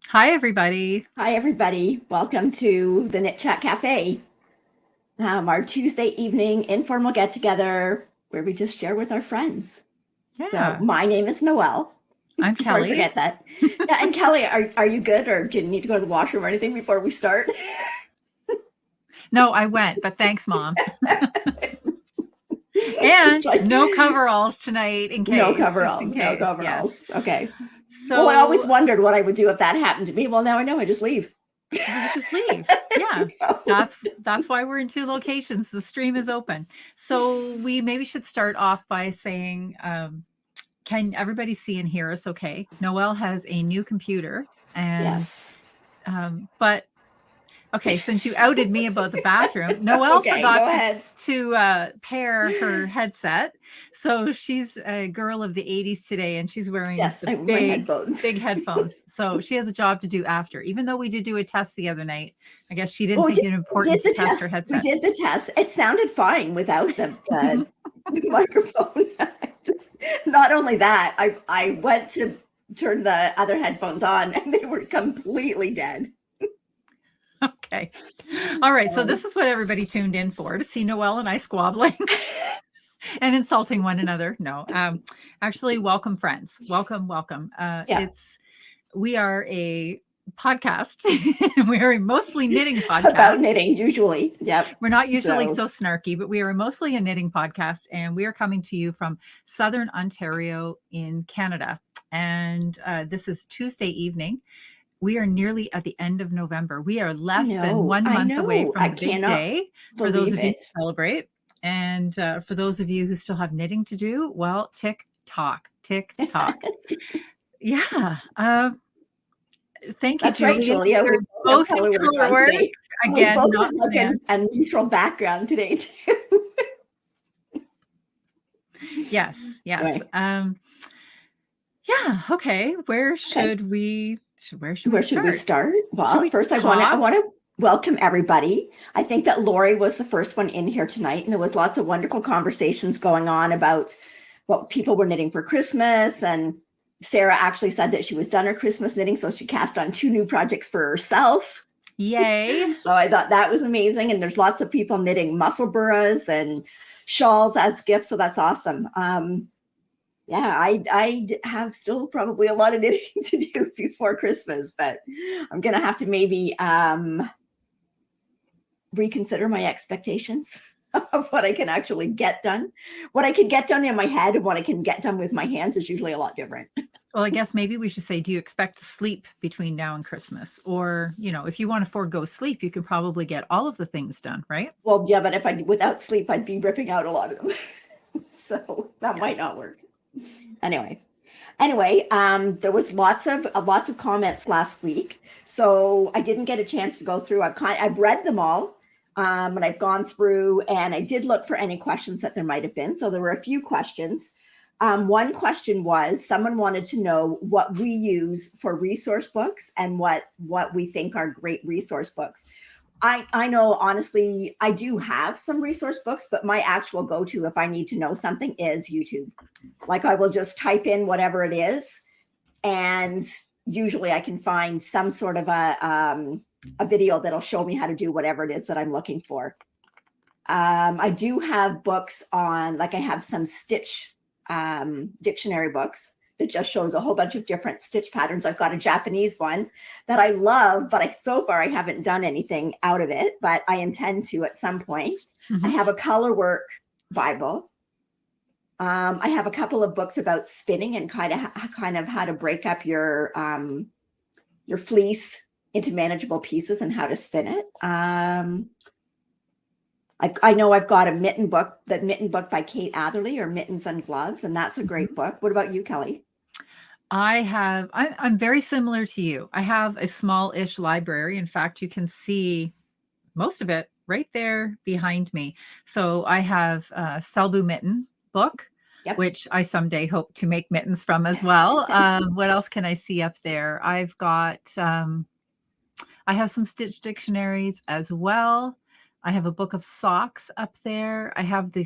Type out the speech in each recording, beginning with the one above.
Hi, everybody. Hi, everybody. Welcome to the Knit Chat Cafe, our Tuesday evening informal get-together where we just share with our friends. Yeah. So my name is Noelle. I'm Before Kelly. I forget that. Yeah, and Kelly, are you good, or did you need to go to the washroom or anything before we start? No, I went, but thanks, Mom. And like, no coveralls tonight in case. No coveralls. Just in No case. coveralls. Yes. Okay. So Well, I always wondered what I would do if that happened to me. Well, now I know. I just leave. You just leave. Yeah. That's why we're in two locations. The stream is open. So we maybe should start off by saying, can everybody see and hear us okay? Noelle has a new computer. And Yes. But okay, since you outed me about the bathroom, Noelle forgot to pair her headset. So she's a girl of the 80s today, and she's wearing big headphones. So she has a job to do after. Even though we did do a test the other night, I guess she didn't think it important to test her headset. We did the test. It sounded fine without the microphone. Not only that, I went to turn the other headphones on, and they were completely dead. Okay. All right. So this is what everybody tuned in for, to see Noelle and I squabbling and insulting one another. No, actually, welcome, friends. Welcome. We are a podcast. We are a mostly knitting podcast. About knitting, usually. Yep. We're not usually so snarky, but we are mostly a knitting podcast, and we are coming to you from Southern Ontario in Canada. And this is Tuesday evening. We are nearly at the end of November. We are less than 1 month away from the big day for those of you who celebrate. And for those of you who still have knitting to do, well, tick tock. Yeah. Thank you, That's right, Julia. We're both in color work. Again, we both look in a neutral background today, too. Yes. Anyway. Yeah. Okay. Where should we start? Well, first I want to welcome everybody. I think that Lori was the first one in here tonight, and there was lots of wonderful conversations going on about what people were knitting for Christmas. And Sarah actually said that she was done her Christmas knitting, so she cast on 2 new projects for herself. Yay. So I thought that was amazing. And there's lots of people knitting muscle burras and shawls as gifts. So that's awesome. Yeah, I have still probably a lot of knitting to do before Christmas, but I'm going to have to maybe reconsider my expectations of what I can actually get done. What I can get done in my head and what I can get done with my hands is usually a lot different. Well, I guess maybe we should say, do you expect to sleep between now and Christmas? Or, if you want to forego sleep, you can probably get all of the things done, right? Well, yeah, but without sleep, I'd be ripping out a lot of them. So that might not work. Anyway, there was lots of comments last week, so I didn't get a chance to go through. I've read them all, and I've gone through, and I did look for any questions that there might have been. So there were a few questions. One question was, someone wanted to know what we use for resource books and what we think are great resource books. I know, honestly, I do have some resource books, but my actual go-to if I need to know something is YouTube. Like, I will just type in whatever it is, and usually I can find some sort of a video that'll show me how to do whatever it is that I'm looking for. I do have books on, like, I have some stitch dictionary books that just shows a whole bunch of different stitch patterns. I've got a Japanese one that I love, but so far I haven't done anything out of it, but I intend to at some point. Mm-hmm. I have a color work Bible. I have a couple of books about spinning and kind of how to break up your fleece into manageable pieces and how to spin it. I know I've got a mitten book, the Mitten book by Kate Atherley, or Mittens and Gloves, and that's a great book. What about you, Kelly? I'm very similar to you. I have a small-ish library. In fact, you can see most of it right there behind me. So I have a Selbu mitten book, Yep. which I someday hope to make mittens from as well. What else can I see up there? I've got, I have some stitch dictionaries as well. I have a book of socks up there. I have the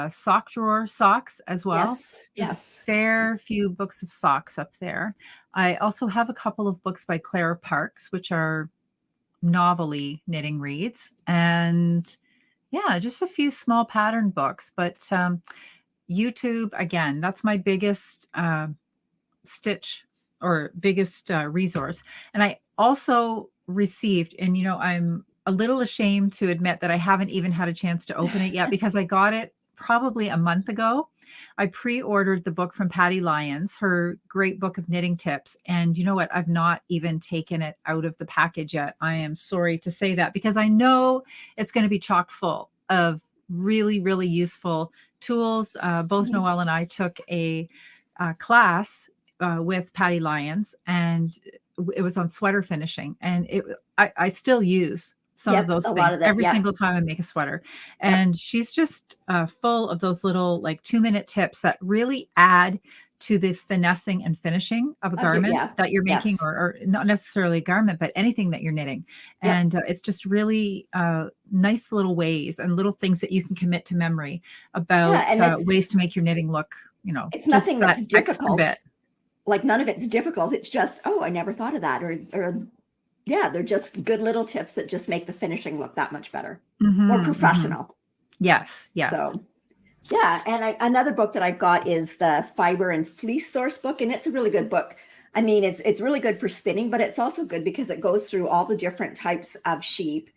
sock drawer socks as well. Yes. There's a Yes. fair few books of socks up there. I also have a couple of books by Clara Parks, which are novelty knitting reads, and yeah, just a few small pattern books. But YouTube, again, that's my biggest stitch or biggest resource. And I also received, and I'm a little ashamed to admit that I haven't even had a chance to open it yet because I got it probably a month ago. I pre-ordered the book from Patty Lyons, her great book of knitting tips. And you know what? I've not even taken it out of the package yet. I am sorry to say that because I know it's going to be chock full of really, really useful tools. Both Noelle and I took a class with Patty Lyons, and it was on sweater finishing. And I still use some of Yep. those A lot things of that. every Yep. single time I make a sweater. Yep. And she's just full of those little like 2-minute tips that really add to the finessing and finishing of a garment Yeah. that you're making, Yes. or not necessarily a garment, but anything that you're knitting. Yep. And it's just really nice little ways and little things that you can commit to memory about Yeah. And ways to make your knitting look, it's just nothing that that's extra difficult. bit. Like none of it's difficult. It's just, oh, I never thought of that. Or yeah, they're just good little tips that just make the finishing look that much better, more professional. Yes. Yes. So yeah. And another book that I've got is the Fiber and Fleece Source book. And it's a really good book. I mean, it's really good for spinning, but it's also good because it goes through all the different types of sheep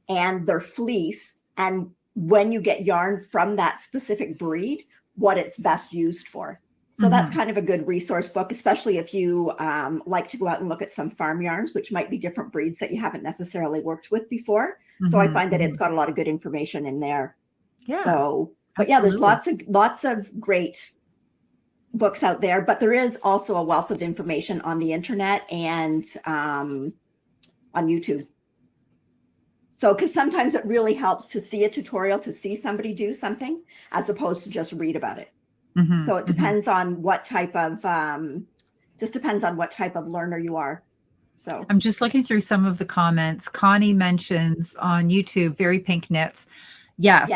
and their fleece. And when you get yarn from that specific breed, what it's best used for. So that's kind of a good resource book, especially if you like to go out and look at some farm yarns, which might be different breeds that you haven't necessarily worked with before. So I find that it's got a lot of good information in there. Yeah. So, but yeah, there's lots of great books out there, but there is also a wealth of information on the internet and on YouTube. So, because sometimes it really helps to see a tutorial, to see somebody do something, as opposed to just read about it. So it depends on what type of, just depends on what type of learner you are. So I'm just looking through some of the comments. Connie mentions on YouTube, Very Pink Knits. Yes.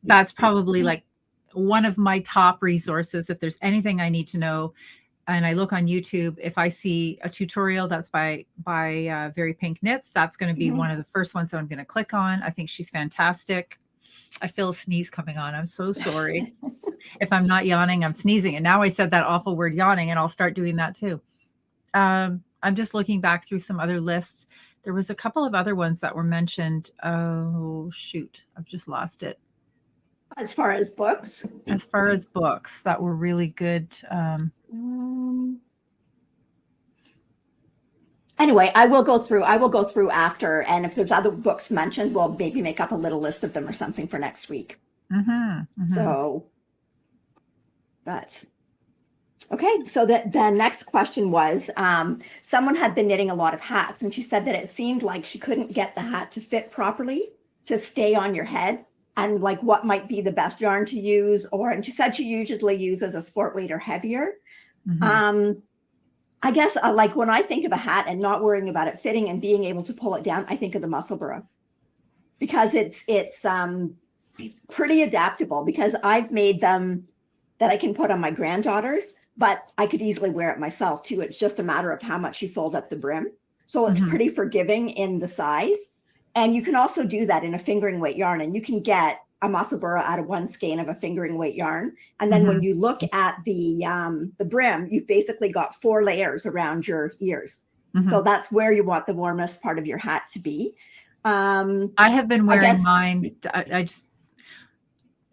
That's probably like one of my top resources. If there's anything I need to know, and I look on YouTube, if I see a tutorial that's by Very Pink Knits, that's going to be one of the first ones that I'm going to click on. I think she's fantastic. I feel a sneeze coming on. I'm so sorry. If I'm not yawning, I'm sneezing. And now I said that awful word yawning, and I'll start doing that too. I'm just looking back through some other lists. There was a couple of other ones that were mentioned. Oh, shoot. I've just lost it. As far as books? As far as books that were really good. Anyway, I will go through after. And if there's other books mentioned, we'll maybe make up a little list of them or something for next week. So, but okay. So the next question was, someone had been knitting a lot of hats, and she said that it seemed like she couldn't get the hat to fit properly to stay on your head, and like what might be the best yarn to use, and she said she usually uses a sport weight or heavier. I guess like when I think of a hat and not worrying about it fitting and being able to pull it down, I think of the Musselburgh, because it's pretty adaptable, because I've made them that I can put on my granddaughters, but I could easily wear it myself too. It's just a matter of how much you fold up the brim. So it's pretty forgiving in the size. And you can also do that in a fingering weight yarn, and you can get a Musselburgh out of one skein of a fingering weight yarn. And then when you look at the brim, you've basically got 4 layers around your ears. So that's where you want the warmest part of your hat to be. I have been wearing mine.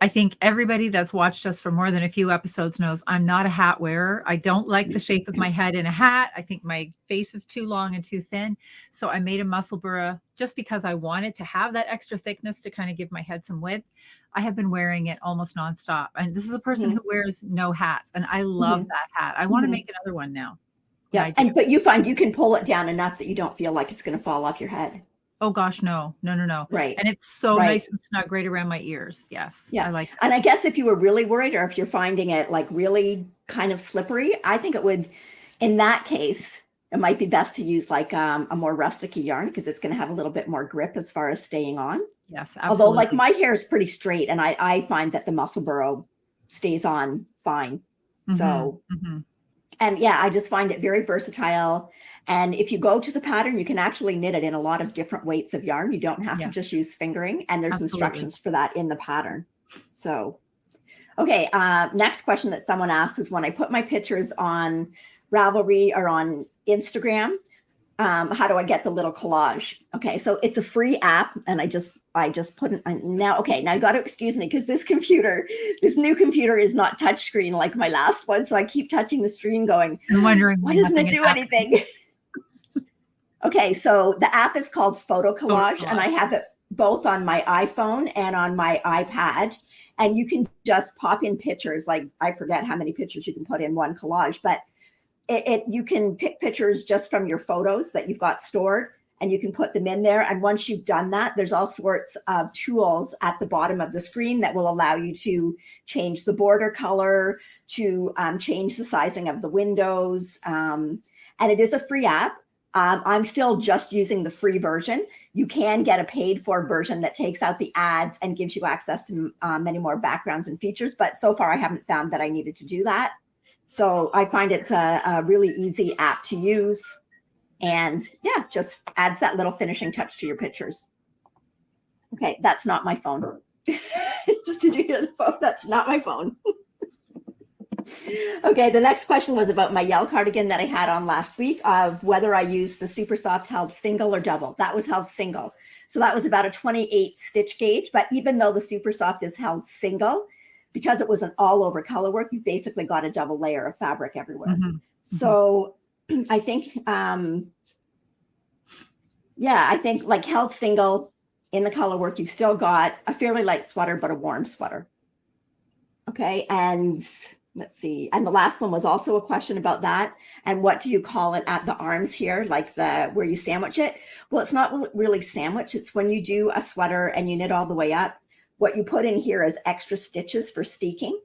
I think everybody that's watched us for more than a few episodes knows I'm not a hat wearer. I don't like the shape of my head in a hat. I think my face is too long and too thin. So I made a muscle burra just because I wanted to have that extra thickness to kind of give my head some width. I have been wearing it almost nonstop. And this is a person who wears no hats. And I love that hat. I want to make another one now. Yeah. But you find you can pull it down enough that you don't feel like it's going to fall off your head. Oh gosh, no. Right. And it's so nice and snug right around my ears. Yes. Yeah. I like that. And I guess if you were really worried, or if you're finding it like really kind of slippery, I think it would, in that case, it might be best to use like a more rustic yarn, because it's going to have a little bit more grip as far as staying on. Yes, absolutely. Although like my hair is pretty straight, and I find that the muscle burrow stays on fine. So, and yeah, I just find it very versatile. And if you go to the pattern, you can actually knit it in a lot of different weights of yarn. You don't have to just use fingering, and there's instructions for that in the pattern. So, okay. Next question that someone asked is, when I put my pictures on Ravelry or on Instagram, how do I get the little collage? Okay. So it's a free app, and I just put it now. Okay. Now you got to excuse me, because this new computer is not touchscreen like my last one. So I keep touching the screen going, I'm wondering why doesn't it do anything? Okay, so the app is called Photo Collage, and I have it both on my iPhone and on my iPad. And you can just pop in pictures. Like, I forget how many pictures you can put in one collage, but you can pick pictures just from your photos that you've got stored, and you can put them in there. And once you've done that, there's all sorts of tools at the bottom of the screen that will allow you to change the border color, to change the sizing of the windows. And it is a free app. I'm still just using the free version. You can get a paid for version that takes out the ads and gives you access to many more backgrounds and features. But so far, I haven't found that I needed to do that. So I find it's a really easy app to use. And yeah, just adds that little finishing touch to your pictures. Okay, that's not my phone. Just did you hear the phone? That's not my phone. Okay, the next question was about my Yell cardigan that I had on last week, of whether I used the Super Soft held single or double. That was held single. So that was about a 28 stitch gauge. But even though the Super Soft is held single, because it was an all over color work, you basically got a double layer of fabric everywhere. So I think, I think like held single in the color work, you've still got a fairly light sweater, but a warm sweater. Okay, and let's see. And the last one was also a question about that. And what do you call it at the arms here, like where you sandwich it? Well, it's not really sandwich. It's when you do a sweater and you knit all the way up. What you put in here is extra stitches for steeking.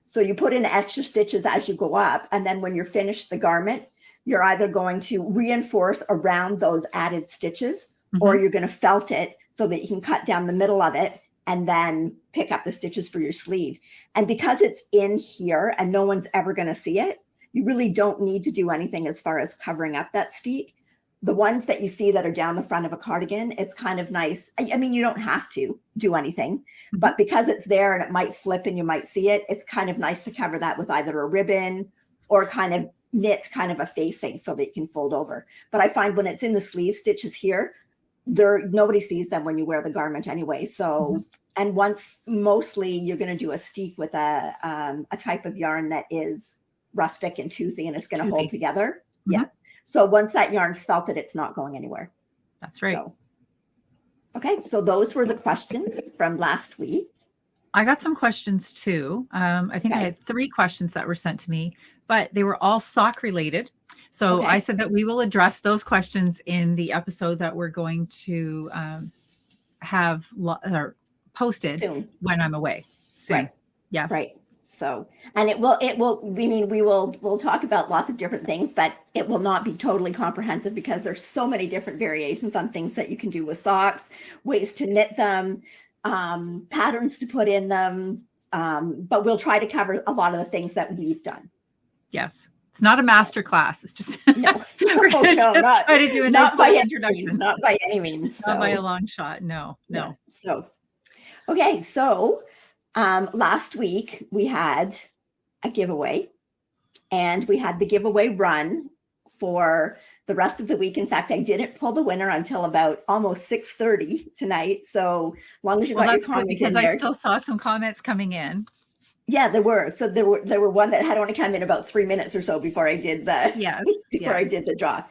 So you put in extra stitches as you go up. And then when you're finished the garment, you're either going to reinforce around those added stitches, or you're going to felt it so that you can cut down the middle of it and then pick up the stitches for your sleeve. And because it's in here and no one's ever going to see it, you really don't need to do anything as far as covering up that steek. The ones that you see that are down the front of a cardigan, it's kind of nice. I mean, you don't have to do anything, but because it's there and it might flip and you might see it, it's kind of nice to cover that with either a ribbon or kind of knit kind of a facing so that you can fold over. But I find when it's in the sleeve stitches here, nobody sees them when you wear the garment anyway. So, and once mostly you're going to do a steek with a type of yarn that is rustic and toothy, and it's going to hold together. Yeah. So once that yarn's felted, it's not going anywhere. That's right. So, okay. So those were the questions from last week. I got some questions too. I think I had 3 questions that were sent to me, but they were all sock related. So I said that we will address those questions in the episode that we're going to have posted when I'm away soon. Right. Yes. Right. So, and we'll talk about lots of different things, but it will not be totally comprehensive because there's so many different variations on things that you can do with socks, ways to knit them, patterns to put in them. But we'll try to cover a lot of the things that we've done. Yes. It's not a master class. It's just no, we're going to try to do a nice introduction. Not by any means. Not by a long shot. No. Yeah. So, okay. So, last week we had a giveaway, and we had the giveaway run for the rest of the week. In fact, I didn't pull the winner until about almost 6:30 tonight. So long as you got your that's good, comment because in I there. still saw some comments coming in. Yeah, there were. So there were one that had only come in about 3 minutes or so before I did the Yes. I did the draw.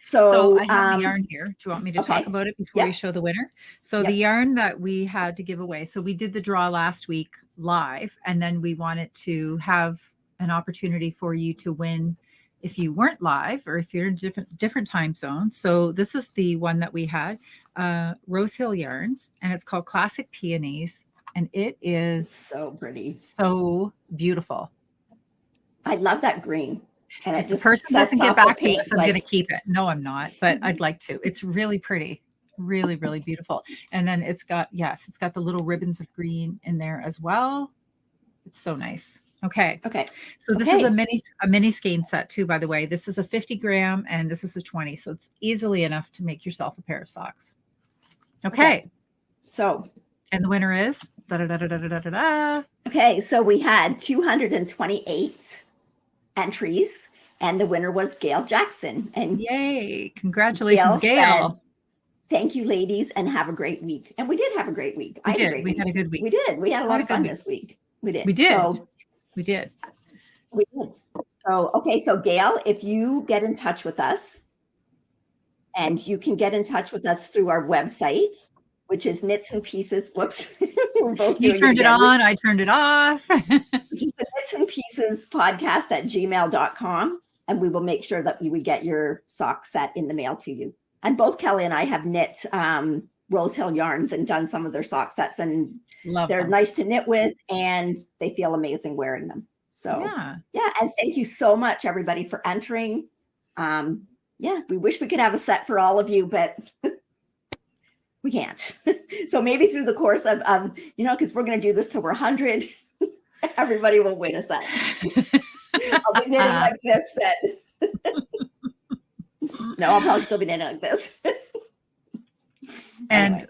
So So I have the yarn here. Do you want me to talk about it before we show the winner? So the yarn that we had to give away. So we did the draw last week live, and then we wanted to have an opportunity for you to win if you weren't live or if you're in different time zones. So this is the one that we had, Rose Hill Yarns, and it's called Classic Peonies, and it is so pretty, so beautiful. I love that green. And if the person doesn't get back to us, I'm going to keep it. No, I'm not, but I'd like to. It's really pretty, really, really beautiful. And then it's got, it's got the little ribbons of green in there as well. It's so nice. Okay. So this is a mini skein set too, by the way. This is a 50 gram and this is a 20. So it's easily enough to make yourself a pair of socks. Okay. So, and the winner is Okay. So we had 228 entries, and the winner was Gail Jackson. And yay, congratulations, Gail. Said, thank you, ladies, and have a great week. And we did have a great week. We had a good week. We did. We had a lot of fun this week. We did. So, we did. So, okay. So Gail, if you get in touch with us, and you can get in touch with us through our website, which is Knits and Pieces. Whoops. We're both you turned it on, I turned it off. Which is the Knits and Pieces podcast at gmail.com. And we will make sure that we get your sock set in the mail to you. And both Kelly and I have knit Rose Hill yarns and done some of their sock sets. And they're nice to knit with, and they feel amazing wearing them. So, yeah. And thank you so much, everybody, for entering. We wish we could have a set for all of you, but we can't. So maybe through the course of because we're going to do this till we're 100, everybody will win a set. I'll be knitting like this. No, I'll probably still be knitting like this. And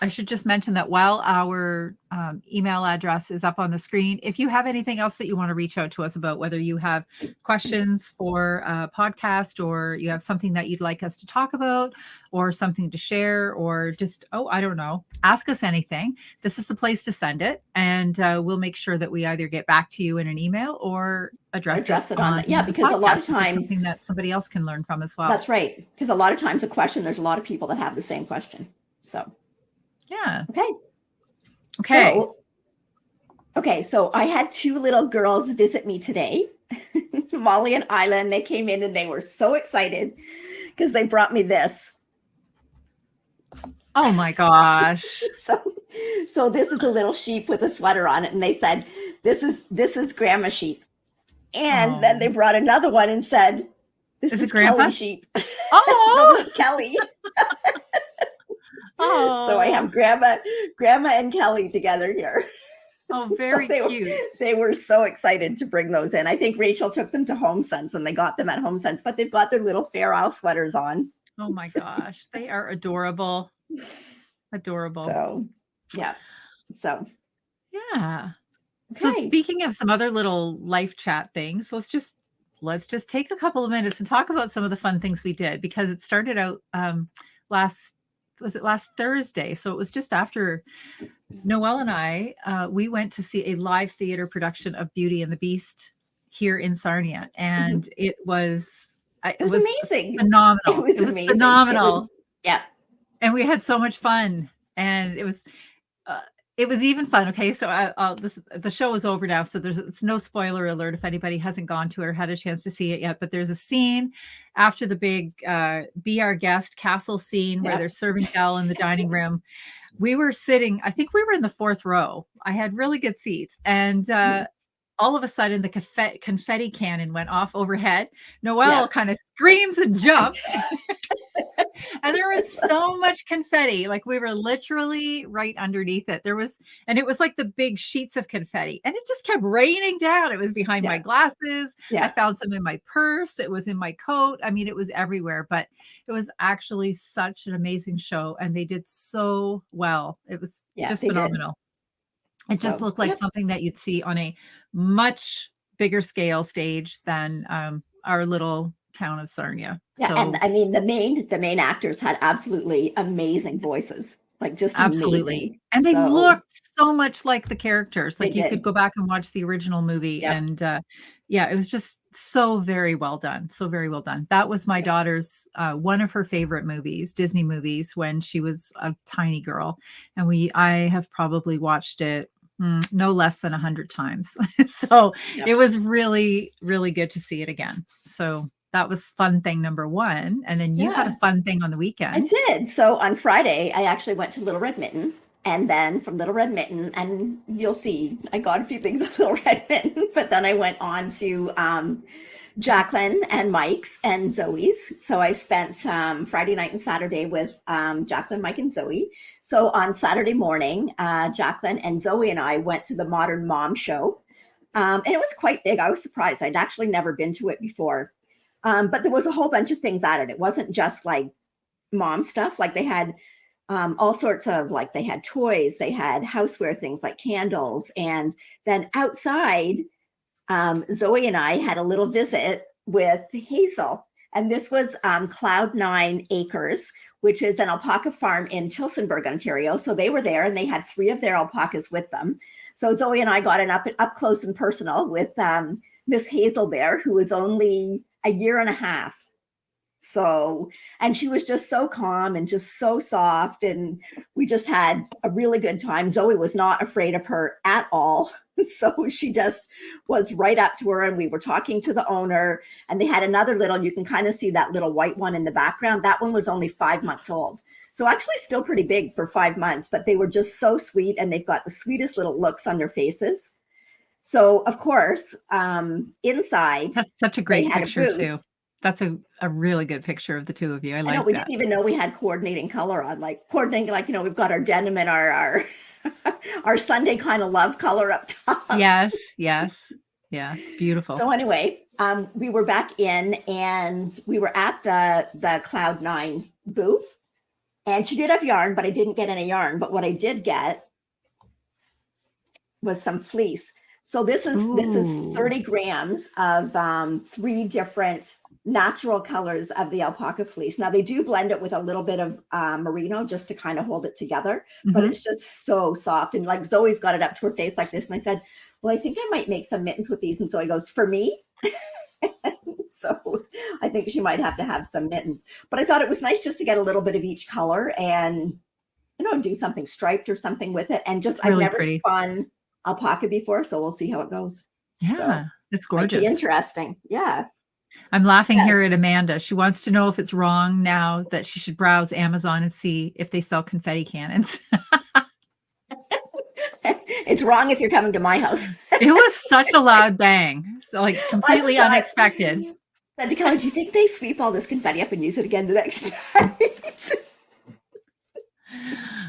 I should just mention that while our email address is up on the screen, if you have anything else that you want to reach out to us about, whether you have questions for a podcast, or you have something that you'd like us to talk about, or something to share, or just, I don't know, ask us anything, this is the place to send it. And we'll make sure that we either get back to you in an email or address it on because a lot of times something that somebody else can learn from as well. That's right. Because a lot of times there's a lot of people that have the same question. So yeah. So I had two little girls visit me today, Molly and Isla, and they came in and they were so excited because they brought me this. Oh my gosh. So this is a little sheep with a sweater on it. And they said, this is Grandma sheep. And then they brought another one and said, this is Kelly sheep. Oh, no, this is Kelly. So I have Grandma and Kelly together here. Oh, very cute. They were so excited to bring those in. I think Rachel took them to Home Sense and they got them at Home Sense, but they've got their little Fair Isle sweaters on. Oh my gosh. They are adorable. Adorable. So, yeah. So, yeah. Okay. So speaking of some other little life chat things, let's just take a couple of minutes and talk about some of the fun things we did, because it started out last Thursday. So it was just after Noelle and I, we went to see a live theater production of Beauty and the Beast here in Sarnia. And it was amazing. Phenomenal. It was phenomenal. Yeah. And we had so much fun, and it was even fun. Okay. So the show is over now. So it's no spoiler alert if anybody hasn't gone to it or had a chance to see it yet, but there's a scene after the big Be Our Guest castle scene where they're serving Belle in the dining room. We were sitting, I think we were in the 4th row. I had really good seats, and all of a sudden the confetti cannon went off overhead. Noelle kind of screams and jumps. And there was so much confetti. Like, we were literally right underneath it. It was like the big sheets of confetti, and it just kept raining down. It was behind my glasses. I found some in my purse. It was in my coat. I mean, it was everywhere, but it was actually such an amazing show, and they did so well. It was just phenomenal. It just looked like something that you'd see on a much bigger scale stage than our little town of Sarnia. Yeah, So and I mean the main actors had absolutely amazing voices, like just absolutely. amazing. And they So looked so much like the characters. they Like you could did. go back and watch the original movie Yep. and yeah, it was just so very well done. So very well done. That was my daughter's one of her favorite movies, Disney movies when she was a tiny girl. And I have probably watched it no less than 100 times. So Yep. it was really, really good to see it again. So that was fun thing number one. And then you had a Yeah, fun thing on the I weekend. did. So on Friday, I actually went to Little Red Mitten. And then from Little Red Mitten, and you'll see, I got a few things at Little Red Mitten, but then I went on to Jacqueline and Mike's and Zoe's. So I spent Friday night and Saturday with Jacqueline, Mike, and Zoe. So on Saturday morning, Jacqueline and Zoe and I went to the Modern Mom Show. And it was quite big. I was surprised. I'd actually never been to it before. But there was a whole bunch of things at it. It wasn't just like mom stuff. Like they had all sorts of, like they had toys, they had houseware things like candles. And then outside, Zoe and I had a little visit with Hazel. And this was Cloud 9 Acres, which is an alpaca farm in Tillsonburg, Ontario. So they were there and they had 3 of their alpacas with them. So Zoe and I got an up close and personal with Miss Hazel there, who was only a year and a half. So, and she was just so calm and just so soft. And we just had a really good time. Zoe was not afraid of her at all. So she just was right up to her. And we were talking to the owner, and they had another little, you can kind of see that little white one in the background. That one was only 5 months old. So actually still pretty big for 5 months, but they were just so sweet. And they've got the sweetest little looks on their faces. So of course, inside, That's such a they great had a picture booth. too. That's a really good picture of the two of you. I I know like we that. didn't even know we had coordinating color on, like coordinating, like, we've got our denim and our our Sunday kind of love color up top. Yes, yes, yes. Beautiful. So anyway, we were back in and we were at the Cloud 9 booth, and she did have yarn, but I didn't get any yarn. But what I did get was some fleece. So this is 30 grams of 3 different natural colors of the alpaca fleece. Now they do blend it with a little bit of merino just to kind of hold it together, but it's just so soft. And like Zoe's got it up to her face like this. And I said, well, I think I might make some mittens with these. And Zoe goes, for me? So I think she might have to have some mittens. But I thought it was nice just to get a little bit of each color and, do something striped or something with it. And just, It's really I've never pretty. spun alpaca before, so we'll see how it goes. Yeah, so, it's might be gorgeous. interesting. Yeah. I'm laughing here at Amanda. She wants to know if it's wrong now that she should browse Amazon and see if they sell confetti cannons. It's wrong if you're coming to my house. It was such a loud bang. So like completely unexpected. Said to Kelly, do you think they sweep all this confetti up and use it again the next night?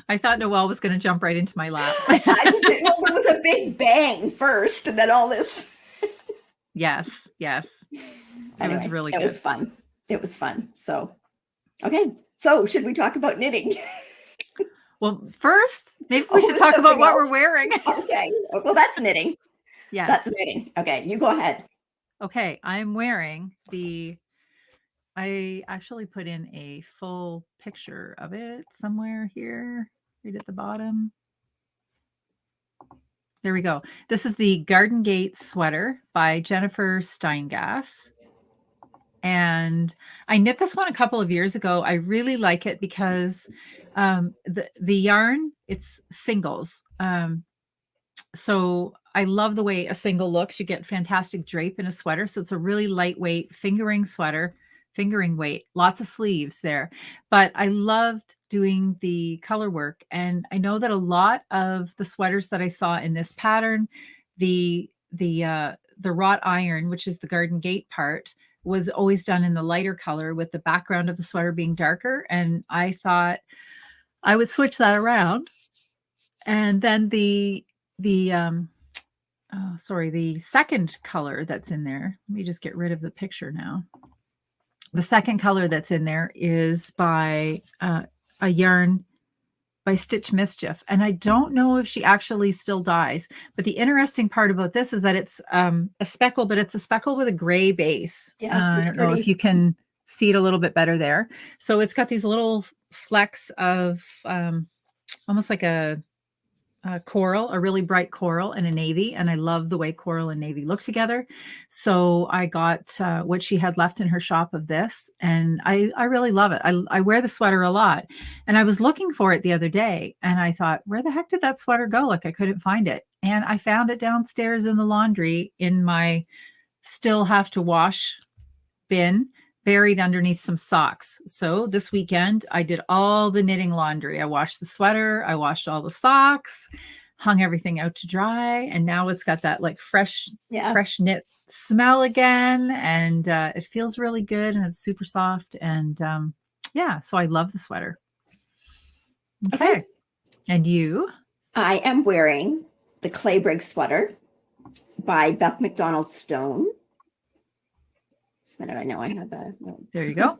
I thought Noelle was going to jump right into my lap. Well, there was a big bang first, and then all this. Yes. Anyway, it was really good. It was fun. It was fun. So, okay. So, should we talk about knitting? Well, first, maybe we should talk about what we're wearing. Okay. Well, that's knitting. Yes. That's knitting. Okay. You go ahead. Okay. I'm wearing I actually put in a full picture of it somewhere here, right at the bottom. There we go. This is the Garden Gate sweater by Jennifer Steingass. And I knit this one a couple of years ago. I really like it because the yarn, it's singles. So I love the way a single looks. You get fantastic drape in a sweater. So it's a really lightweight fingering sweater, fingering weight, lots of sleeves there. But I loved doing the color work. And I know that a lot of the sweaters that I saw in this pattern, the wrought iron, which is the Garden Gate part, was always done in the lighter color with the background of the sweater being darker. And I thought I would switch that around. And then the second color that's in there, let me just get rid of the picture now. The second color that's in there is by a yarn by Stitch Mischief. And I don't know if she actually still dyes, but the interesting part about this is that it's a speckle, but it's a speckle with a gray base. Yeah, I it's don't know if pretty. you can see it a little bit better there. So it's got these little flecks of almost like a coral, a really bright coral and a navy. And I love the way coral and navy look together. So I got what she had left in her shop of this. And I really love it. I wear the sweater a lot. And I was looking for it the other day. And I thought, where the heck did that sweater go? Like I couldn't find it. And I found it downstairs in the laundry in my still have to wash bin, buried underneath some socks. So this weekend I did all the knitting laundry. I washed the sweater, I washed all the socks, hung everything out to dry, and now it's got that like fresh knit smell again, and it feels really good, and it's super soft, and yeah, so I love the sweater. Okay. And you? I am wearing the Clay Brig sweater by Beth McDonald Stone. I know I have a. There you go.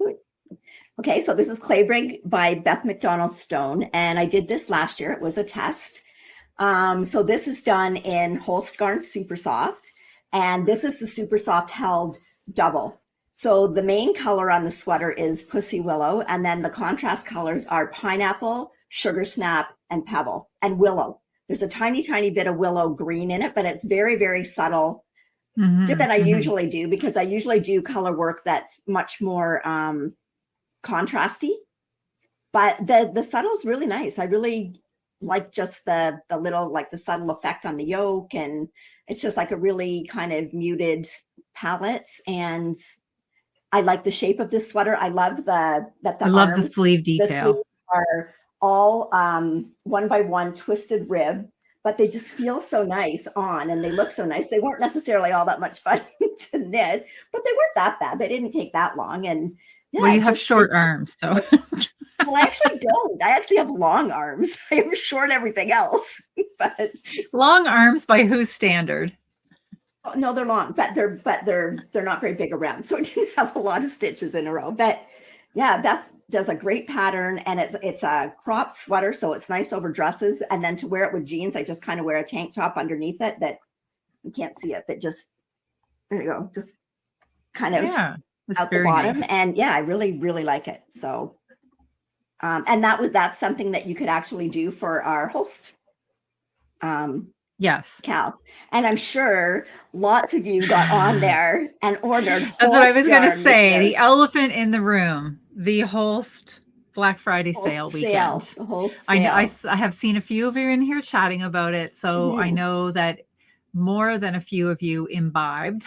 Okay, so this is Clay Brig by Beth McDonald Stone, and I did this last year. It was a test. So this is done in Holst Garn Super Soft, and this is the Super Soft held double. So the main color on the sweater is Pussy Willow, and then the contrast colors are Pineapple, Sugar Snap, and Pebble, and Willow. There's a tiny, tiny bit of willow green in it, but it's very, very subtle. That I usually do, because I usually do color work that's much more contrasty, but the subtle is really nice. I really like just the little, like the subtle effect on the yoke, and it's just like a really kind of muted palette, and I like the shape of this sweater. I love I love the sleeve detail. The sleeves are all 1x1 twisted rib, but they just feel so nice on, and they look so nice. They weren't necessarily all that much fun to knit, but they weren't that bad. They didn't take that long. And yeah, well, you have short arms, so. Well, I actually don't. I actually have long arms. I have short everything else, but long arms by whose standard? No, they're long, but they're not very big around, so it didn't have a lot of stitches in a row. But yeah, Beth does a great pattern, and it's a cropped sweater, so it's nice over dresses. And then to wear it with jeans, I just kind of wear a tank top underneath it that you can't see it, but just there you go, just kind of out the bottom. Nice. And yeah, I really, really like it. So and that's something that you could actually do for our Holst yes, Cal. And I'm sure lots of you got on there and ordered. That's what I was going to say. The elephant in the room, the Holst Black Friday sale weekend. The Holst sale. I have seen a few of you in here chatting about it. So I know that more than a few of you imbibed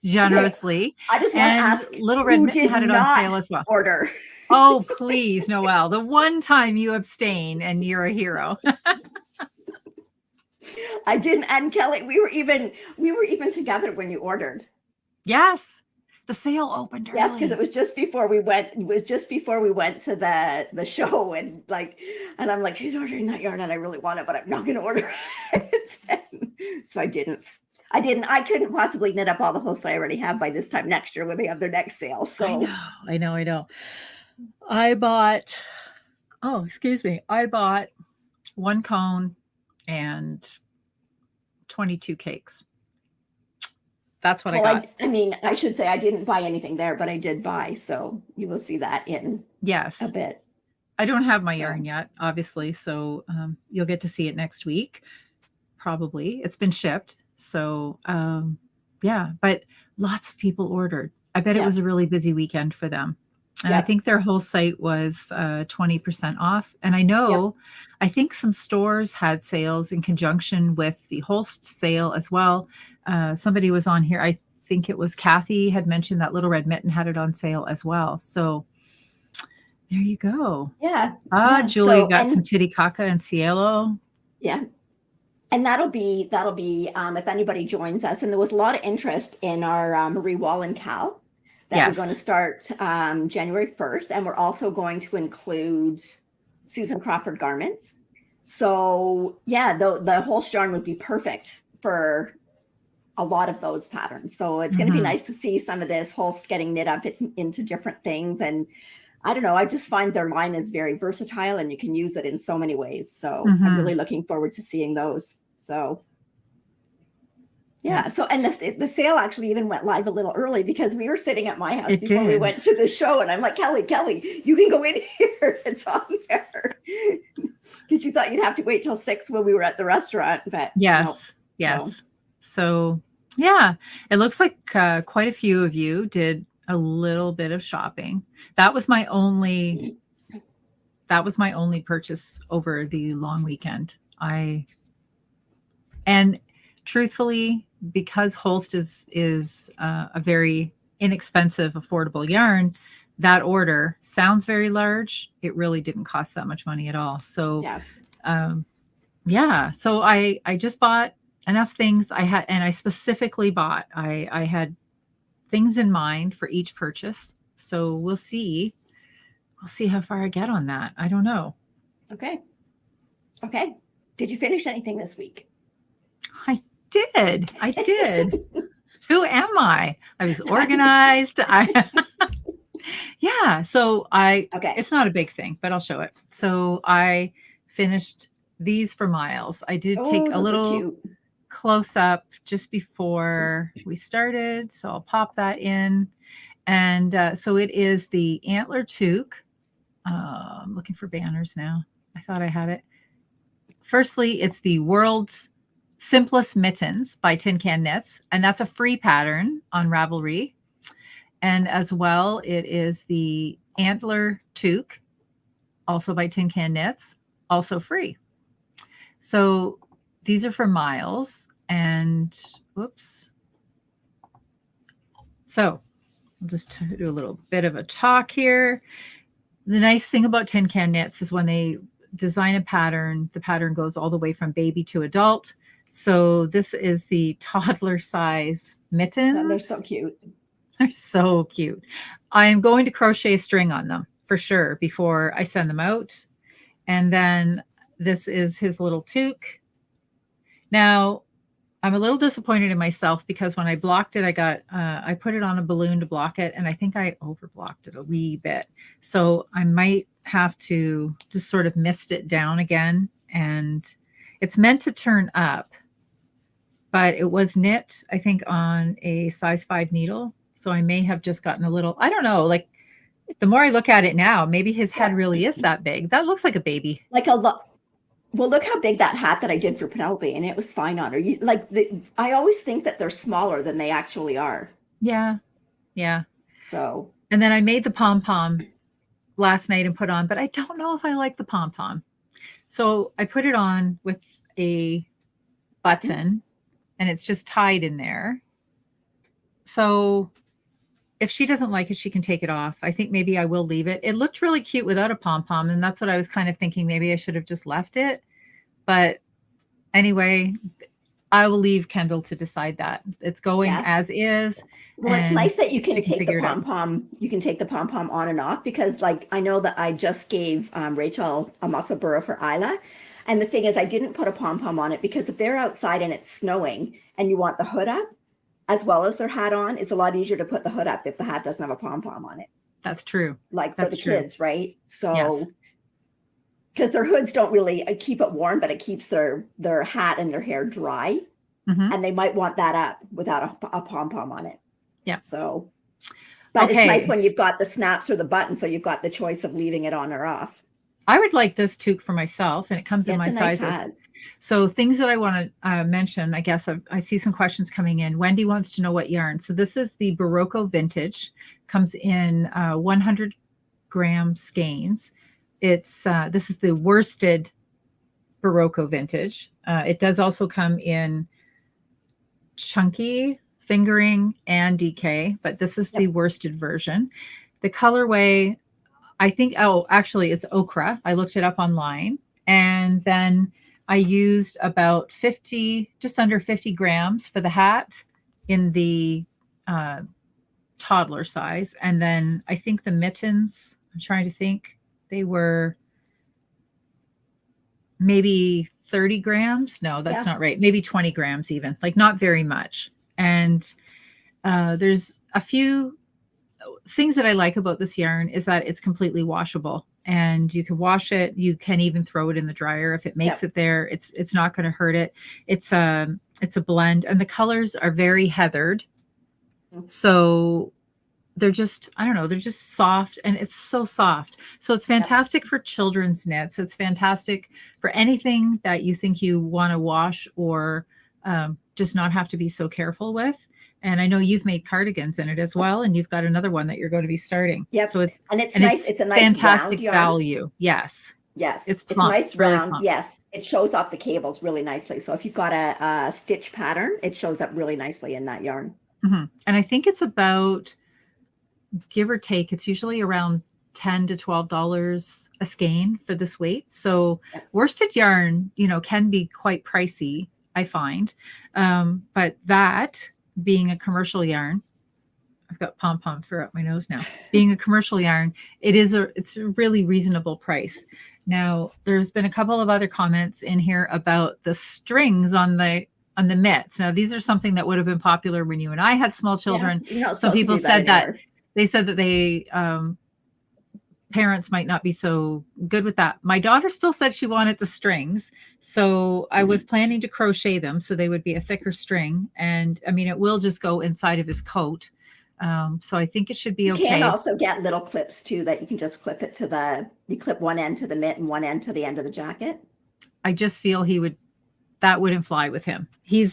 generously. Okay. I just want to ask, Little Red Mitten had it on sale as well. Order. Oh, please, Noelle. The one time you abstain and you're a hero. I didn't. And Kelly, we were even together when you ordered. Yes. The sale opened early. Yes, because it was just before we went. It was just before we went to the show, and I'm like, she's ordering that yarn, and I really want it, but I'm not going to order it. So I didn't. I couldn't possibly knit up all the Holst I already have by this time next year when they have their next sale. So I know. I bought one cone and 22 cakes. That's what I got. I mean, I should say I didn't buy anything there, but I did buy. So you will see that in a bit. I don't have my yarn yet, obviously. So you'll get to see it next week. Probably. It's been shipped. So yeah, but lots of people ordered. I bet it was a really busy weekend for them. And I think their whole site was 20% off. And I know, I think some stores had sales in conjunction with the Holst sale as well. Somebody was on here. I think it was Kathy had mentioned that Little Red Mitten had it on sale as well. So there you go. Yeah. Julie got some Titicaca and Cielo. Yeah. And that'll be if anybody joins us. And there was a lot of interest in our Marie Wall and Cal. That we're going to start January 1st. And we're also going to include Susan Crawford garments. So yeah, the Holst yarn would be perfect for a lot of those patterns. So it's going to be nice to see some of this Holst getting knit up into different things. And I don't know. I just find their line is very versatile and you can use it in so many ways. So I'm Mm-hmm. really looking forward to seeing those. So Yeah. yeah. So, and the sale actually even went live a little early because we were sitting at my house It before we did. went to the show. And I'm like, Kelly, you can go in here. It's on there. Because you thought you'd have to wait till 6 when we were at the restaurant. But Yes. no. Yes. So yeah, it looks like quite a few of you did a little bit of shopping. That was my only purchase over the long weekend. And truthfully, because Holst is a very inexpensive, affordable yarn, that order sounds very large. It really didn't cost that much money at all. So yeah. So I just bought enough things. I specifically bought, I had things in mind for each purchase. So we'll see how far I get on that. I don't know. Okay. Did you finish anything this week? I did. Who am I? I was organized. Yeah. So it's not a big thing, but I'll show it. So I finished these for Miles. I did take a little close up just before we started. So I'll pop that in. And so it is the Antler Toque. I'm looking for banners now. I thought I had it. Firstly, it's the World's Simplest Mittens by Tin Can Knits, and that's a free pattern on Ravelry. And as well, it is the Antler Toque, also by Tin Can Knits, also free. So these are for Miles. And whoops. So I'll just do a little bit of a talk here. The nice thing about Tin Can Knits is when they design a pattern, the pattern goes all the way from baby to adult. So this is the toddler size mittens. Oh, they're so cute. They're so cute. I'm going to crochet a string on them for sure before I send them out. And then this is his little toque. Now, I'm a little disappointed in myself because when I blocked it, I put it on a balloon to block it, and I think I overblocked it a wee bit. So I might have to just sort of mist it down again. And it's meant to turn up, but it was knit, I think, on a size 5 needle. So I may have just gotten a little, I don't know, like the more I look at it now, maybe his head really is that big. That looks like a baby. Like a lot. Well, look how big that hat that I did for Penelope, and it was fine on her. I always think that they're smaller than they actually are. Yeah. So. And then I made the pom-pom last night and put on, but I don't know if I like the pom-pom. So I put it on with a button, and it's just tied in there. So if she doesn't like it, she can take it off. I think maybe I will leave it. It looked really cute without a pom-pom, and that's what I was kind of thinking. Maybe I should have just left it. But anyway, I will leave Kendall to decide that. It's going as is. Well, it's nice that you can take the pom-pom. You can take the pom-pom on and off because, like, I know that I just gave Rachel a muscle burra for Isla. And the thing is, I didn't put a pom-pom on it because if they're outside and it's snowing and you want the hood up, as well as their hat on, it's a lot easier to put the hood up if the hat doesn't have a pom-pom on it. That's true. Like for the kids, right? So, because their hoods don't really keep it warm, but it keeps their hat and their hair dry. Mm-hmm. And they might want that up without a pom-pom on it. Yeah. So, but it's nice when you've got the snaps or the button, so you've got the choice of leaving it on or off. I would like this toque for myself, and it comes in my sizes. Nice hat. So things that I want to mention, I guess I see some questions coming in. Wendy wants to know what yarn. So this is the Barocco Vintage. Comes in 100 gram skeins. It's this is the worsted Barocco Vintage. It does also come in chunky, fingering, and DK, but this is the worsted version. The colorway, I think, actually it's ochre. I looked it up online, and then I used about 50, just under 50 grams for the hat in the toddler size. And then I think the mittens, I'm trying to think, they were maybe 30 grams. No, that's not right. Maybe 20 grams even, like not very much. And there's a few things that I like about this yarn is that it's completely washable, and you can wash it. You can even throw it in the dryer if it makes it there. It's not going to hurt it. It's a blend, and the colors are very heathered. So they're just, I don't know, they're just soft, and it's so soft. So it's fantastic for children's knits. It's fantastic for anything that you think you want to wash or just not have to be so careful with. And I know you've made cardigans in it as well, and you've got another one that you're going to be starting. So it's nice. It's a nice fantastic round value. Yes. Yes, it's plump, nice round. Really, yes, it shows off the cables really nicely. So if you've got a stitch pattern, it shows up really nicely in that yarn. And I think it's about, give or take, it's usually around $10 to $12 a skein for this weight. So worsted yarn, can be quite pricey, I find. But that being a commercial yarn, I've got pom-pom fur up my nose now. Being a commercial yarn, it's a really reasonable price. Now, there's been a couple of other comments in here about the strings on the mitts. Now, these are something that would have been popular when you and I had small children. Some people said that they said that they parents might not be so good with that. My daughter still said she wanted the strings, so I was planning to crochet them so they would be a thicker string. And I mean, it will just go inside of his coat. So I think it should be okay. You can also get little clips too that you can just clip it to you clip one end to the mitt and one end to the end of the jacket. I just feel that wouldn't fly with him. He